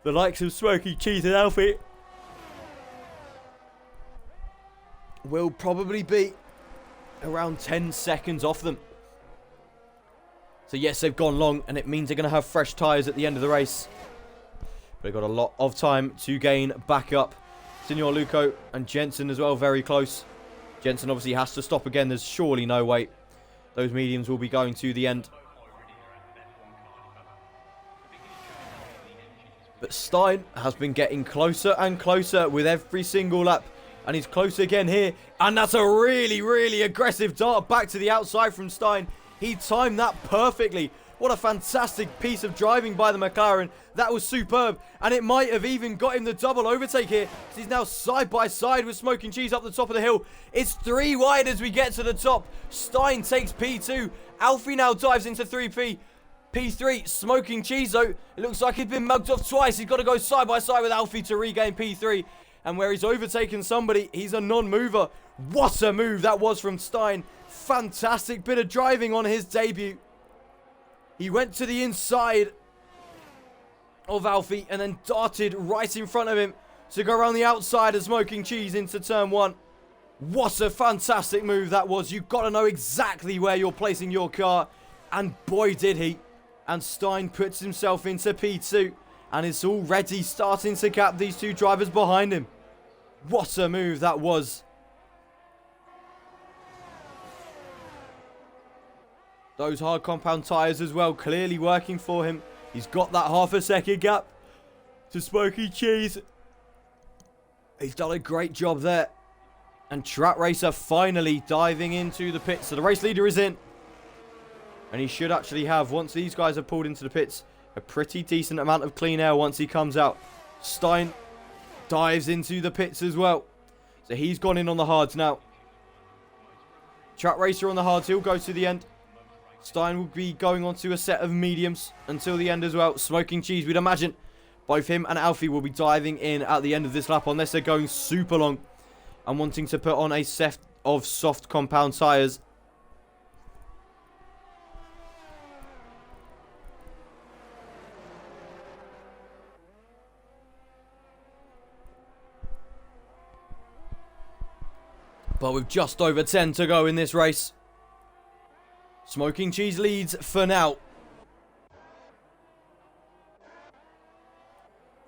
the likes of Smoky Cheese and Alfie will probably be around 10 seconds off them. So yes, they've gone long, and it means they're going to have fresh tyres at the end of the race. But they've got a lot of time to gain back up. Signor Luco and Jensen as well, very close. Jensen obviously has to stop again. There's surely no way those mediums will be going to the end. But Stein has been getting closer and closer with every single lap. And he's close again here. And that's a really, really aggressive dart back to the outside from Stein. He timed that perfectly. What a fantastic piece of driving by the McLaren. That was superb. And it might have even got him the double overtake here. He's now side by side with Smoking Cheese up the top of the hill. It's 3 wide as we get to the top. Stein takes P2. Alfie now dives into 3P. P3, Smoking Cheese though, it looks like he'd been mugged off twice. He's got to go side by side with Alfie to regain P3. And where he's overtaken somebody, he's a non-mover. What a move that was from Stein. Fantastic bit of driving on his debut. He went to the inside of Alfie and then darted right in front of him to go around the outside of Smoking Cheese into turn 1. What a fantastic move that was. You've got to know exactly where you're placing your car. And boy did he. And Stein puts himself into P2. And it's already starting to cap these two drivers behind him. What a move that was. Those hard compound tyres as well, clearly working for him. He's got that half a second gap to Smoky Cheese. He's done a great job there. And Track Racer finally diving into the pits. So the race leader is in. And he should actually have, once these guys have pulled into the pits, a pretty decent amount of clean air once he comes out. Stein dives into the pits as well. So he's gone in on the hards now. Track Racer on the hards, he'll go to the end. Stein will be going on to a set of mediums until the end as well. Smoking Cheese, we'd imagine both him and Alfie will be diving in at the end of this lap unless they're going super long and wanting to put on a set of soft compound tyres. But with just over 10 to go in this race, Smoking Cheese leads for now.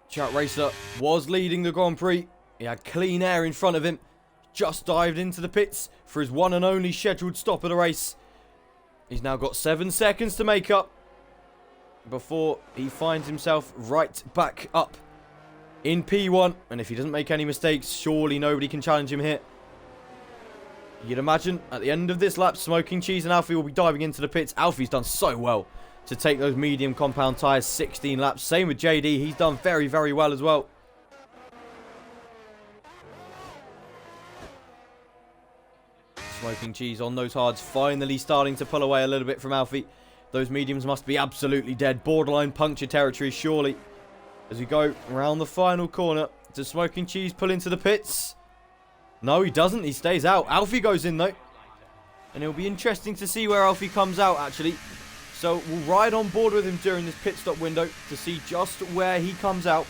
Track Racer was leading the Grand Prix. He had clean air in front of him. Just dived into the pits for his one and only scheduled stop of the race. He's now got 7 seconds to make up before he finds himself right back up in P1. And if he doesn't make any mistakes, surely nobody can challenge him here. You'd imagine at the end of this lap, Smoking Cheese and Alfie will be diving into the pits. Alfie's done so well to take those medium compound tyres 16 laps. Same with JD. He's done very, very well as well. Smoking Cheese on those hards, finally starting to pull away a little bit from Alfie. Those mediums must be absolutely dead. Borderline puncture territory, surely. As we go around the final corner, does Smoking Cheese pull into the pits? No, he doesn't. He stays out. Alfie goes in, though. And it'll be interesting to see where Alfie comes out, actually. So we'll ride on board with him during this pit stop window to see just where he comes out.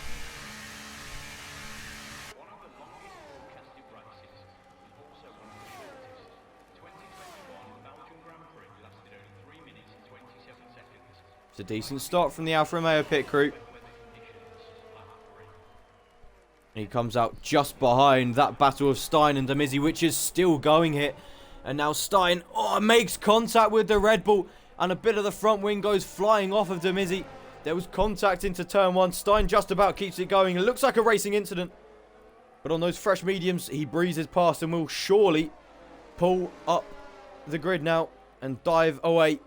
It's a decent start from the Alfa Romeo pit crew. He comes out just behind that battle of Stein and Demizzi, which is still going here. And now Stein, makes contact with the Red Bull. And a bit of the front wing goes flying off of Demizzi. There was contact into turn one. Stein just about keeps it going. It looks like a racing incident. But on those fresh mediums, he breezes past and will surely pull up the grid now and dive away.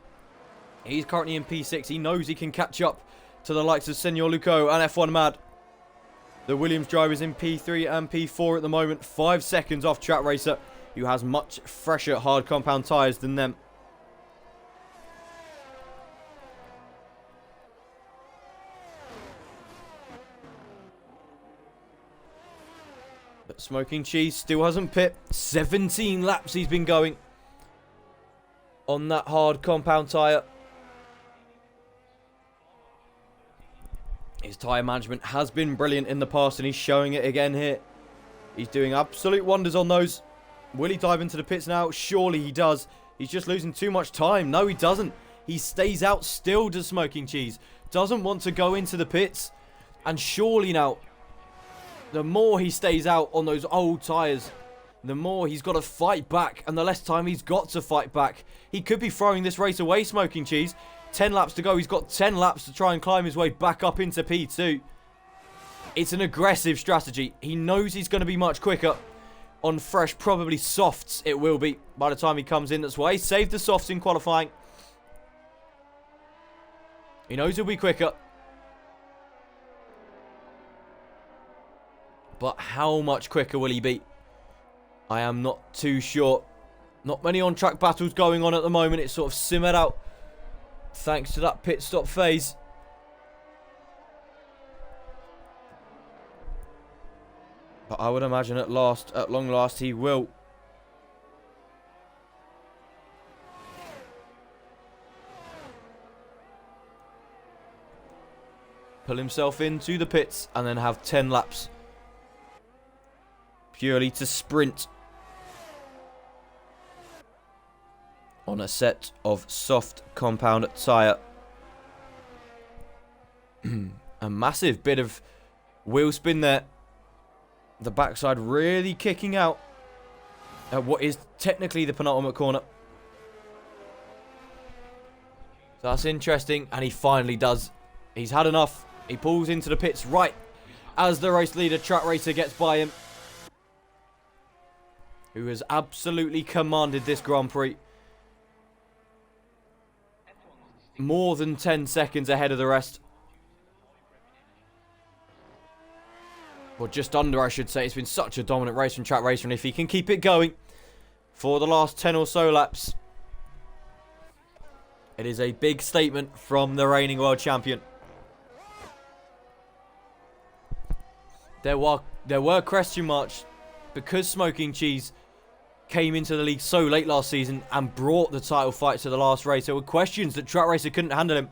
He's currently in P6. He knows he can catch up to the likes of Senor Luco and F1 Mad. The Williams driver is in P3 and P4 at the moment. 5 seconds off Track Racer, who has much fresher hard compound tyres than them. But Smoking Cheese still hasn't pit. 17 laps he's been going on that hard compound tyre. His tyre management has been brilliant in the past, and he's showing it again here. He's doing absolute wonders on those. Will he dive into the pits now? Surely he does. He's just losing too much time. No, he doesn't. He stays out still, does Smoking Cheese. Doesn't want to go into the pits. And surely now, the more he stays out on those old tyres, the more he's got to fight back, and the less time he's got to fight back. He could be throwing this race away, Smoking Cheese. 10 laps to go. He's got 10 laps to try and climb his way back up into P2. It's an aggressive strategy. He knows he's going to be much quicker on fresh, probably softs it will be by the time he comes in. That's why he saved the softs in qualifying. He knows he'll be quicker. But how much quicker will he be? I am not too sure. Not many on-track battles going on at the moment. It's sort of simmered out thanks to that pit stop phase. But I would imagine at long last, he will. Pull himself into the pits and then have 10 laps. Purely to sprint on a set of soft compound tyre. A massive bit of wheel spin there. The backside really kicking out at what is technically the penultimate corner. So that's interesting, and he finally does. He's had enough. He pulls into the pits right as the race leader, Track Racer, gets by him, who has absolutely commanded this Grand Prix. More than 10 seconds ahead of the rest. Well, just under, I should say. It's been such a dominant race from Track Racer, and if he can keep it going for the last 10 or so laps, it is a big statement from the reigning world champion. There were question marks because Smoking Cheese came into the league so late last season and brought the title fight to the last race. There were questions that Track Racer couldn't handle him.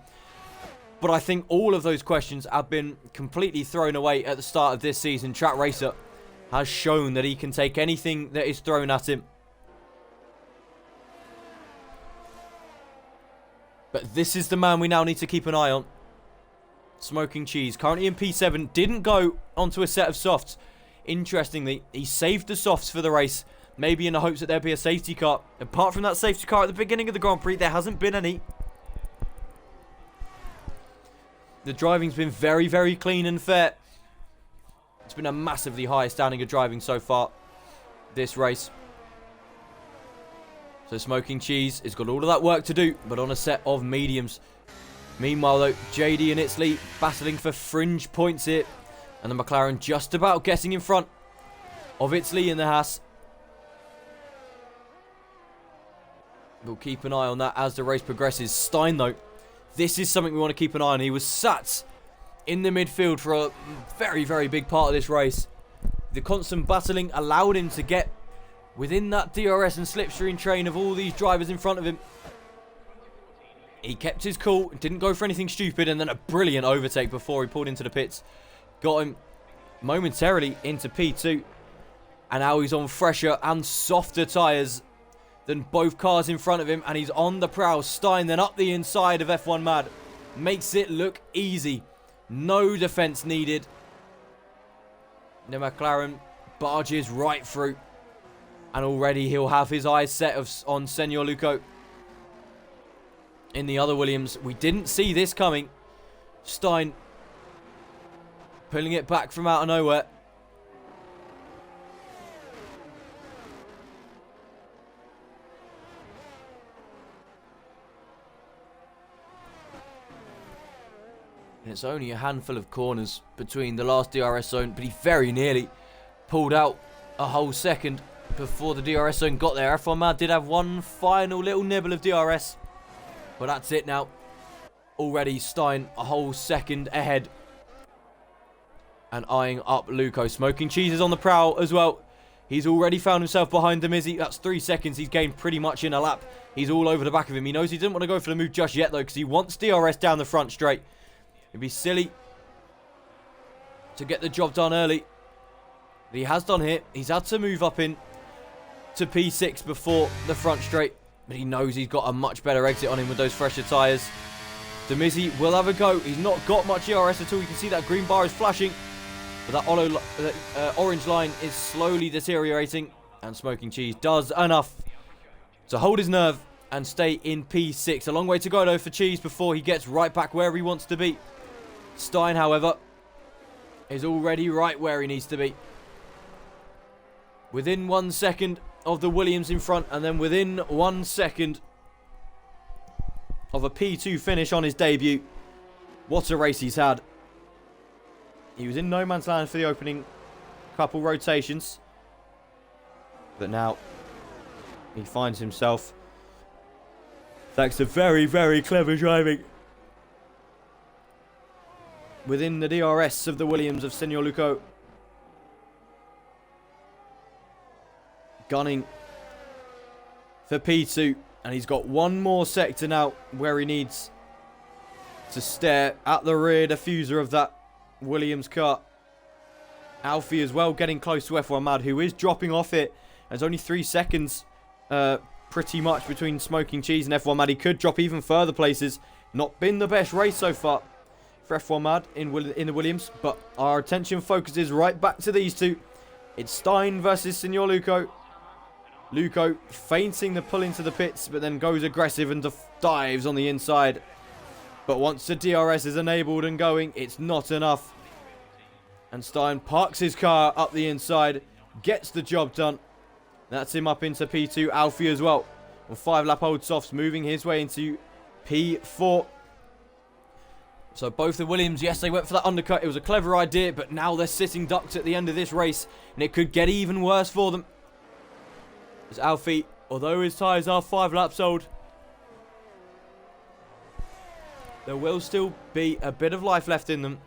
But I think all of those questions have been completely thrown away at the start of this season. Track Racer has shown that he can take anything that is thrown at him. But this is the man we now need to keep an eye on. Smoking Cheese, currently in P7, didn't go onto a set of softs. Interestingly, he saved the softs for the race, maybe in the hopes that there'd be a safety car. Apart from that safety car at the beginning of the Grand Prix, there hasn't been any. The driving's been very, very clean and fair. It's been a massively high standing of driving so far this race. So Smoking Cheese has got all of that work to do, but on a set of mediums. Meanwhile, though, JD and Itzley battling for fringe points here. And the McLaren just about getting in front of Itzley in the Haas. We'll keep an eye on that as the race progresses. Stein, though, this is something we want to keep an eye on. He was sat in the midfield for a very, very big part of this race. The constant battling allowed him to get within that DRS and slipstream train of all these drivers in front of him. He kept his cool, didn't go for anything stupid, and then a brilliant overtake before he pulled into the pits. Got him momentarily into P2. And now he's on fresher and softer tyres than both cars in front of him. And he's on the prowl. Stein then up the inside of F1 Mad. Makes it look easy. No defence needed. The McLaren barges right through. And already he'll have his eyes set on Senor Luco. In the other Williams, we didn't see this coming. Stein pulling it back from out of nowhere. And it's only a handful of corners between the last DRS zone, but he very nearly pulled out a whole second before the DRS zone got there. F1 Mad did have one final little nibble of DRS, but that's it now. Already Stein a whole second ahead. And eyeing up Luco. Smoking Cheese is on the prowl as well. He's already found himself behind the Mizzy. That's 3 seconds he's gained pretty much in a lap. He's all over the back of him. He knows he didn't want to go for the move just yet, though, because he wants DRS down the front straight. It'd be silly to get the job done early. But he has done here. He's had to move up in to P6 before the front straight. But he knows he's got a much better exit on him with those fresher tyres. The Mizzy will have a go. He's not got much ERS at all. You can see that green bar is flashing. But that orange line is slowly deteriorating. And Smoking Cheese does enough to hold his nerve and stay in P6. A long way to go, though, for Cheese before he gets right back where he wants to be. Stein, however, is already right where he needs to be. Within 1 second of the Williams in front. And then within 1 second of a P2 finish on his debut. What a race he's had. He was in no man's land for the opening couple rotations. But now he finds himself, thanks to very, very clever driving, within the DRS of the Williams of Senor Luco. Gunning for P2. And he's got one more sector now where he needs to stare at the rear diffuser of that Williams car. Alfie as well getting close to F1 Mad, who is dropping off it. There's only 3 seconds pretty much between Smoking Cheese and F1 Mad. He could drop even further places. Not been the best race so far for F1 Mad in the Williams. But our attention focuses right back to these two. It's Stein versus Senor Luco. Luco feinting the pull into the pits, but then goes aggressive and dives on the inside. But once the DRS is enabled and going, it's not enough. And Stein parks his car up the inside, gets the job done. That's him up into P2. Alfie as well, on 5-lap-old softs, moving his way into P4. So both the Williams, yes, they went for that undercut. It was a clever idea, but now they're sitting ducks at the end of this race, and it could get even worse for them. As Alfie, although his tyres are 5 laps old, there will still be a bit of life left in them.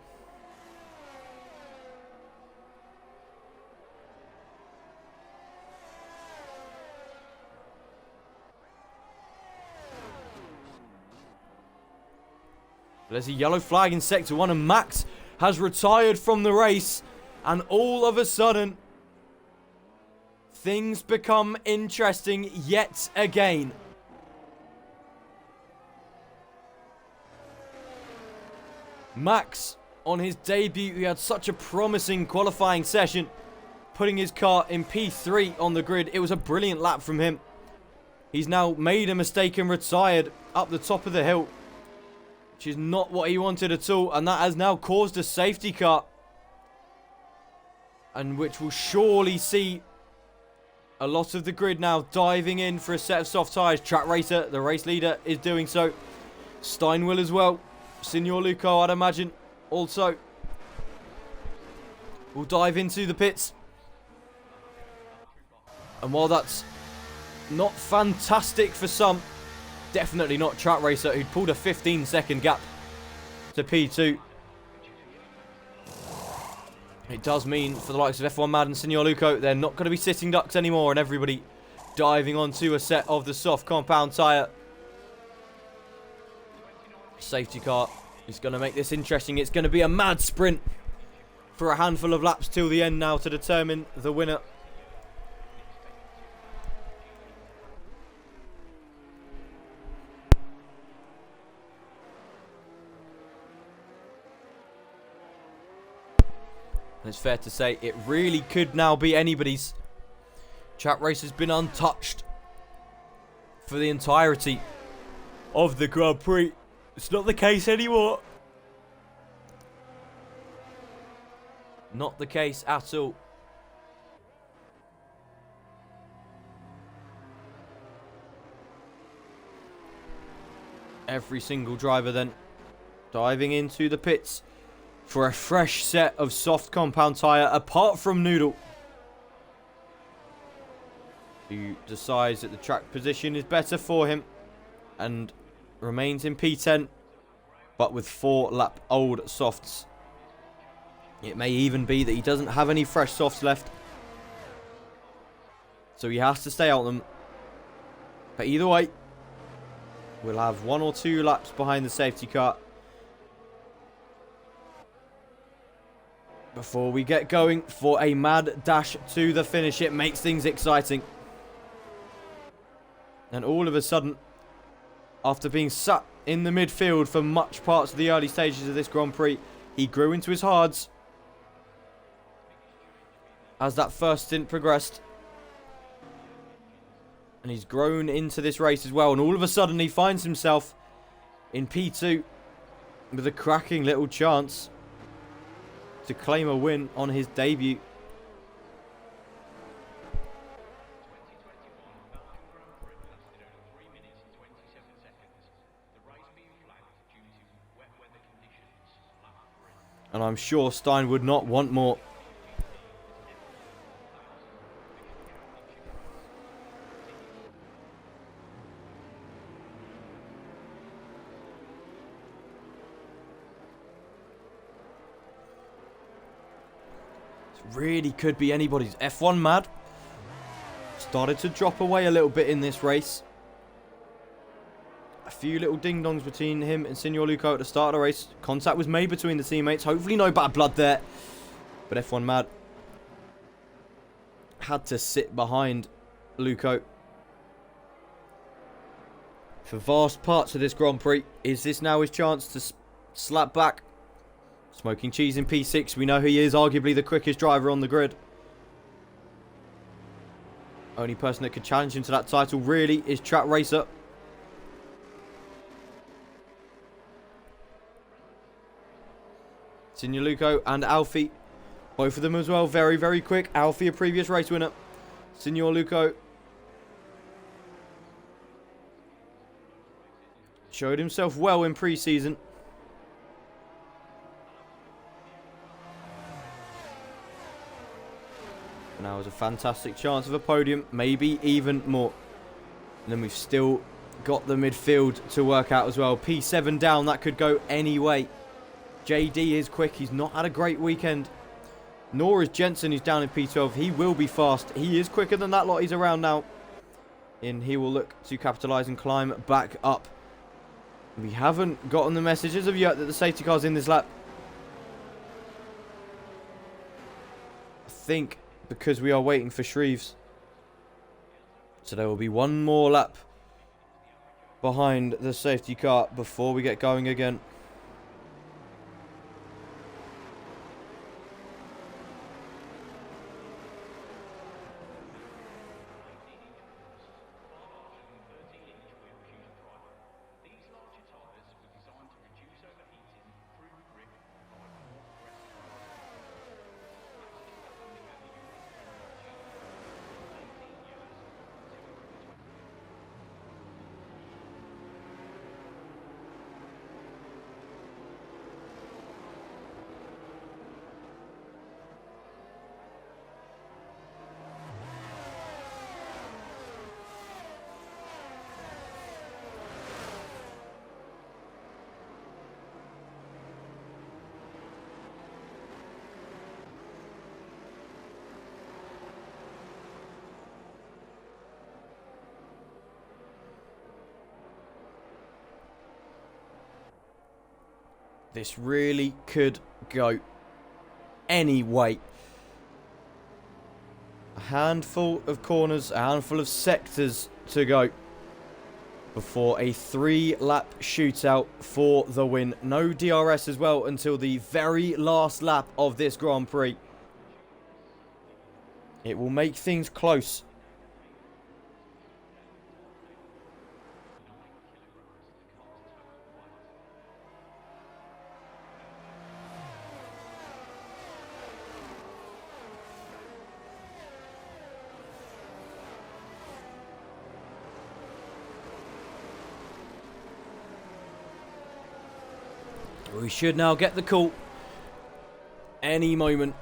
There's a yellow flag in Sector 1 and Max has retired from the race. And all of a sudden, things become interesting yet again. Max, on his debut, he had such a promising qualifying session, putting his car in P3 on the grid. It was a brilliant lap from him. He's now made a mistake and retired up the top of the hill, which is not what he wanted at all, and that has now caused a safety car, and which will surely see a lot of the grid now diving in for a set of soft tyres. Track Racer, the race leader, is doing so. Stein will as well. Signor Luco, I'd imagine, also will dive into the pits. And while that's not fantastic for some, definitely not Track Racer, who'd pulled a 15-second gap to P2. It does mean for the likes of F1 Mad and Signor Luco, they're not going to be sitting ducks anymore, and everybody diving onto a set of the soft compound tyre. Safety car is going to make this interesting. It's going to be a mad sprint for a handful of laps till the end now to determine the winner. And it's fair to say it really could now be anybody's. Track Race has been untouched for the entirety of the Grand Prix. It's not the case anymore. Not the case at all. Every single driver then diving into the pits for a fresh set of soft compound tyre, apart from Noodle, who decides that the track position is better for him and remains in P10, but with 4 lap old softs. It may even be that he doesn't have any fresh softs left, so he has to stay out them. But either way, we'll have 1 or 2 laps behind the safety car before we get going for a mad dash to the finish. It makes things exciting. And all of a sudden, after being sat in the midfield for much parts of the early stages of this Grand Prix, he grew into his hards as that first stint progressed. And he's grown into this race as well. And all of a sudden, he finds himself in P2 with a cracking little chance to claim a win on his debut. And I'm sure Stein would not want more. Really could be anybody's. F1 Mad started to drop away a little bit in this race. A few little ding-dongs between him and Signor Luco at the start of the race. Contact was made between the teammates. Hopefully no bad blood there. But F1 Mad had to sit behind Luco for vast parts of this Grand Prix. Is this now his chance to slap back? Smoking cheese in P6. We know he is arguably the quickest driver on the grid. Only person that could challenge him to that title really is Track Racer. Signor Luco and Alfie. Both of them as well. Very, very quick. Alfie, a previous race winner. Signor Luco showed himself well in pre-season. Now is a fantastic chance of a podium, maybe even more. And then we've still got the midfield to work out as well. P7 down, that could go any way. JD is quick, he's not had a great weekend. Nor is Jensen, who's down in P12. He will be fast. He is quicker than that lot he's around now. And he will look to capitalise and climb back up. We haven't gotten the messages of yet that the safety car's in this lap. I think because we are waiting for Shreves. So there will be one more lap behind the safety car before we get going again. This really could go any way. A handful of corners, a handful of sectors to go before a 3-lap shootout for the win. No DRS as well until the very last lap of this Grand Prix. It will make things close. We should now get the call any moment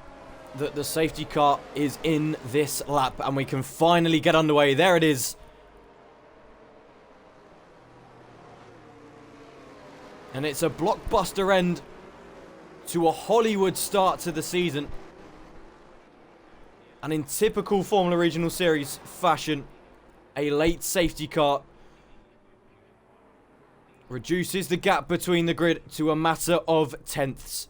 that the safety car is in this lap and we can finally get underway. There it is. And it's a blockbuster end to a Hollywood start to the season. And in typical Formula Regional Series fashion, a late safety car reduces the gap between the grid to a matter of tenths.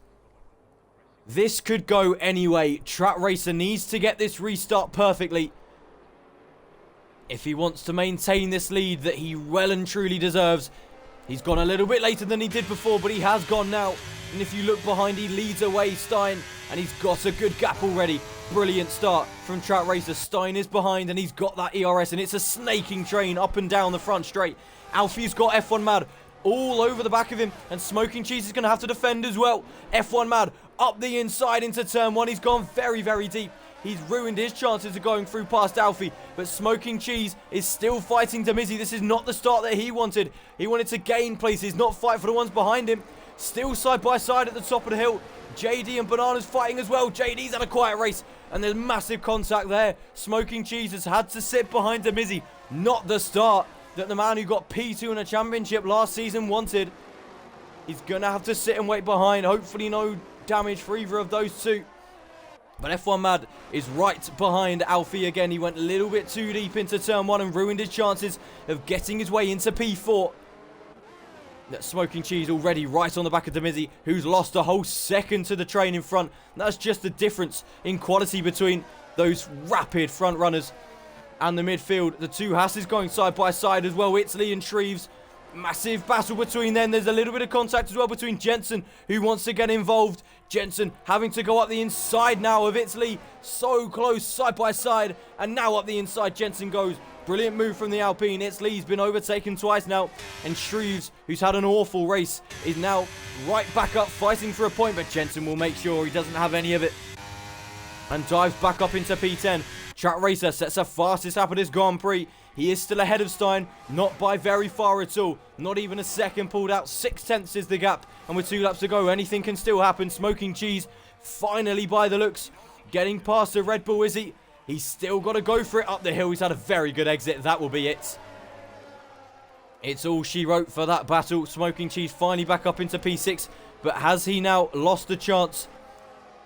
This could go anyway. Track Racer needs to get this restart perfectly if he wants to maintain this lead that he well and truly deserves. He's gone a little bit later than he did before, but he has gone now. And if you look behind, he leads away Stein, and he's got a good gap already. Brilliant start from Track Racer. Stein is behind, and he's got that ERS, and it's a snaking train up and down the front straight. Alfie's got F1 Mad all over the back of him, and Smoking Cheese is going to have to defend as well. F1 Mad up the inside into turn 1. He's gone very, very deep. He's ruined his chances of going through past Alfie, but Smoking Cheese is still fighting Demizzi. This is not the start that he wanted. He wanted to gain places, not fight for the ones behind him. Still side by side at the top of the hill. JD and Banana's fighting as well. JD's had a quiet race, and there's massive contact there. Smoking Cheese has had to sit behind Demizzi. Not the start that the man who got P2 in a championship last season wanted. He's going to have to sit and wait behind. Hopefully no damage for either of those two. But F1 Mad is right behind Alfie again. He went a little bit too deep into turn 1 and ruined his chances of getting his way into P4. That Smoking Cheese already right on the back of Demizzi, who's lost a whole second to the train in front. That's just the difference in quality between those rapid front runners and the midfield. The two Hasses going side by side as well. Italy and Shreves. Massive battle between them. There's a little bit of contact as well between Jensen, who wants to get involved. Jensen having to go up the inside now of Italy. So close, side by side. And now up the inside, Jensen goes. Brilliant move from the Alpine. Italy's been overtaken twice now. And Shreves, who's had an awful race, is now right back up fighting for a point. But Jensen will make sure he doesn't have any of it. And dives back up into P10. Track Racer sets the fastest lap of this Grand Prix. He is still ahead of Stein, not by very far at all. Not even a second pulled out. 6 tenths is the gap. And with 2 laps to go, anything can still happen. Smoking Cheese, finally by the looks, getting past the Red Bull, is he? He's still got to go for it up the hill. He's had a very good exit. That will be it. It's all she wrote for that battle. Smoking Cheese finally back up into P6. But has he now lost the chance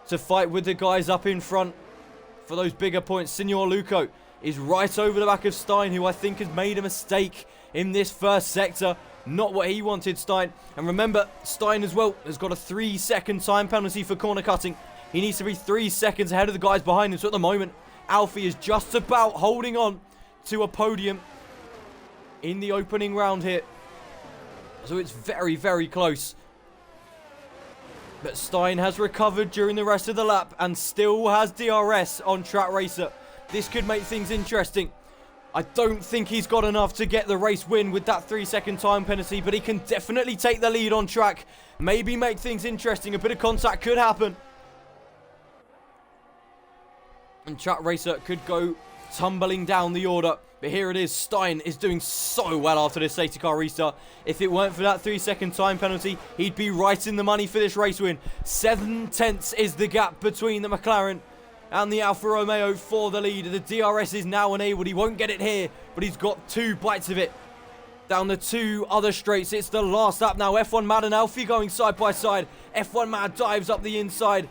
to fight with the guys up in front for those bigger points? Signor Luco is right over the back of Stein, who I think has made a mistake in this first sector. Not what he wanted, Stein. And remember, Stein as well has got a 3-second time penalty for corner cutting. He needs to be 3 seconds ahead of the guys behind him. So at the moment, Alfie is just about holding on to a podium in the opening round here. So it's very, very close. But Stein has recovered during the rest of the lap and still has DRS on Track Racer. This could make things interesting. I don't think he's got enough to get the race win with that 3-second time penalty, but he can definitely take the lead on track. Maybe make things interesting. A bit of contact could happen. And Track Racer could go tumbling down the order. But here it is. Stein is doing so well after this safety car restart. If it weren't for that 3-second time penalty, he'd be right in the money for this race win. 7 tenths is the gap between the McLaren and the Alfa Romeo for the lead. The DRS is now enabled. He won't get it here, but he's got 2 bites of it down the 2 other straights. It's the last lap now. F1 Mad and Alfie going side by side. F1 Mad dives up the inside,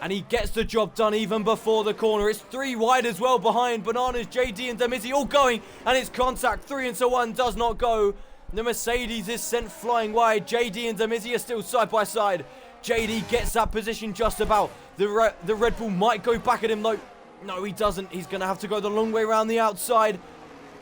and he gets the job done even before the corner. It's 3 wide as well behind Bananas, JD and Demizzi all going, and it's contact. 3 into 1 does not go. The Mercedes is sent flying wide. JD and Demizi are still side by side. JD gets that position just about. The Red Bull might go back at him though. No, he doesn't. He's going to have to go the long way around the outside.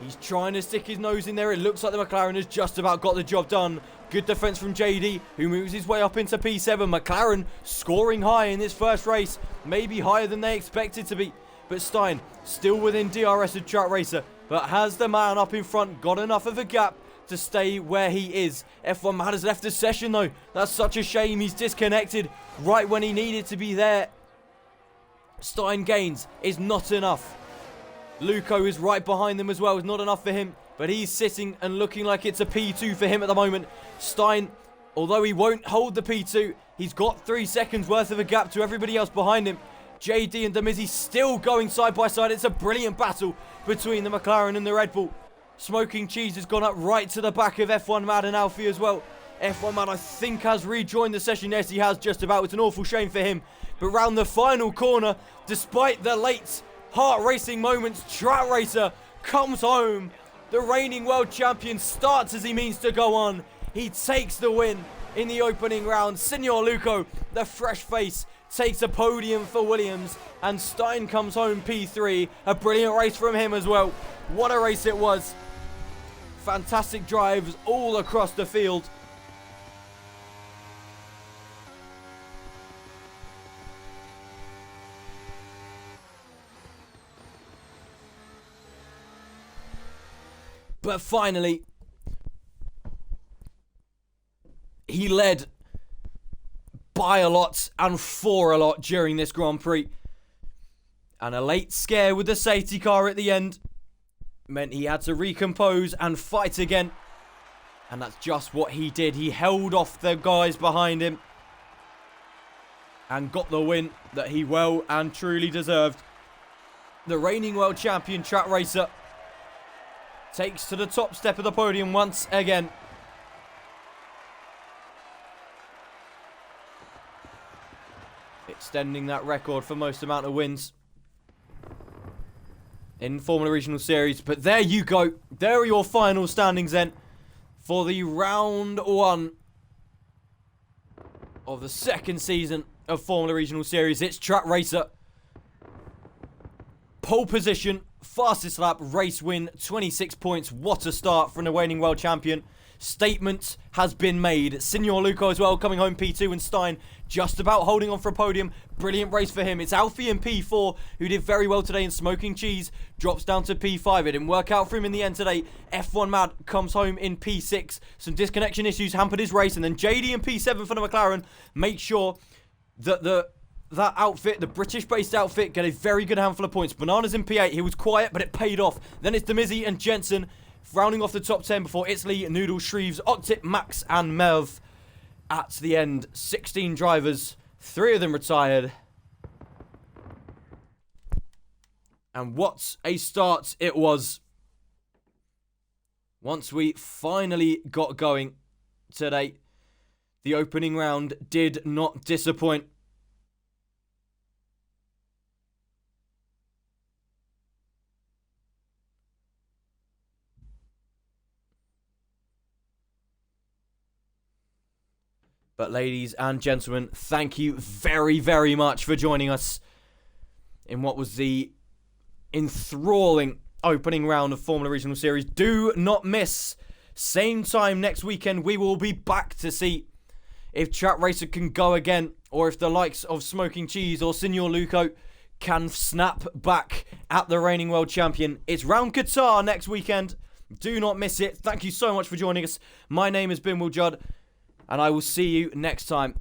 He's trying to stick his nose in there. It looks like the McLaren has just about got the job done. Good defense from JD, who moves his way up into P7. McLaren scoring high in this first race. Maybe higher than they expected to be. But Stein still within DRS of Truck Racer. But has the man up in front got enough of a gap to stay where he is? F1 man has left the session though. That's such a shame. He's disconnected right when he needed to be there. Stein gains is not enough. Luco is right behind them as well. It's not enough for him. But he's sitting and looking like it's a P2 for him at the moment. Stein, although he won't hold the P2, he's got 3 seconds worth of a gap to everybody else behind him. JD and Demizi still going side by side. It's a brilliant battle between the McLaren and the Red Bull. Smoking Cheese has gone up right to the back of F1 Mad and Alfie as well. F1 Mad, I think, has rejoined the session. Yes, he has just about. It's an awful shame for him. But round the final corner, despite the late heart-racing moments, Truck Racer comes home. The reigning world champion starts as he means to go on. He takes the win in the opening round. Signor Luco, the fresh face, takes a podium for Williams. And Stein comes home P3. A brilliant race from him as well. What a race it was. Fantastic drives all across the field. But finally, he led by a lot and for a lot during this Grand Prix. And a late scare with the safety car at the end meant he had to recompose and fight again. And that's just what he did. He held off the guys behind him and got the win that he well and truly deserved. The reigning world champion Truck Racer takes to the top step of the podium once again. Extending that record for most amount of wins in Formula Regional Series. But there you go. There are your final standings then for the round 1 of the second season of Formula Regional Series. It's Truck Racer. Pole position. Fastest lap, race win, 26 points. What a start from the reigning world champion. Statement has been made. Signor Luco as well coming home P2 and Stein just about holding on for a podium. Brilliant race for him. It's Alfie in P4 who did very well today, and Smoking Cheese drops down to P5. It didn't work out for him in the end today. F1 Mad comes home in P6. Some disconnection issues hampered his race, and then JD in P7 for the McLaren make sure that that outfit, the British-based outfit, get a very good handful of points. Bananas in P8. He was quiet, but it paid off. Then it's Demizi and Jensen rounding off the top 10 before it's Lee, Noodle, Shreves, Octip, Max, and Merv. At the end, 16 drivers, 3 of them retired. And what a start it was. Once we finally got going today, the opening round did not disappoint. But ladies and gentlemen, thank you very, very much for joining us in what was the enthralling opening round of Formula Regional Series. Do not miss. Same time next weekend, we will be back to see if Truck Racer can go again, or if the likes of Smoking Cheese or Signor Luco can snap back at the reigning world champion. It's round Qatar next weekend. Do not miss it. Thank you so much for joining us. My name has been Will Judd, and I will see you next time.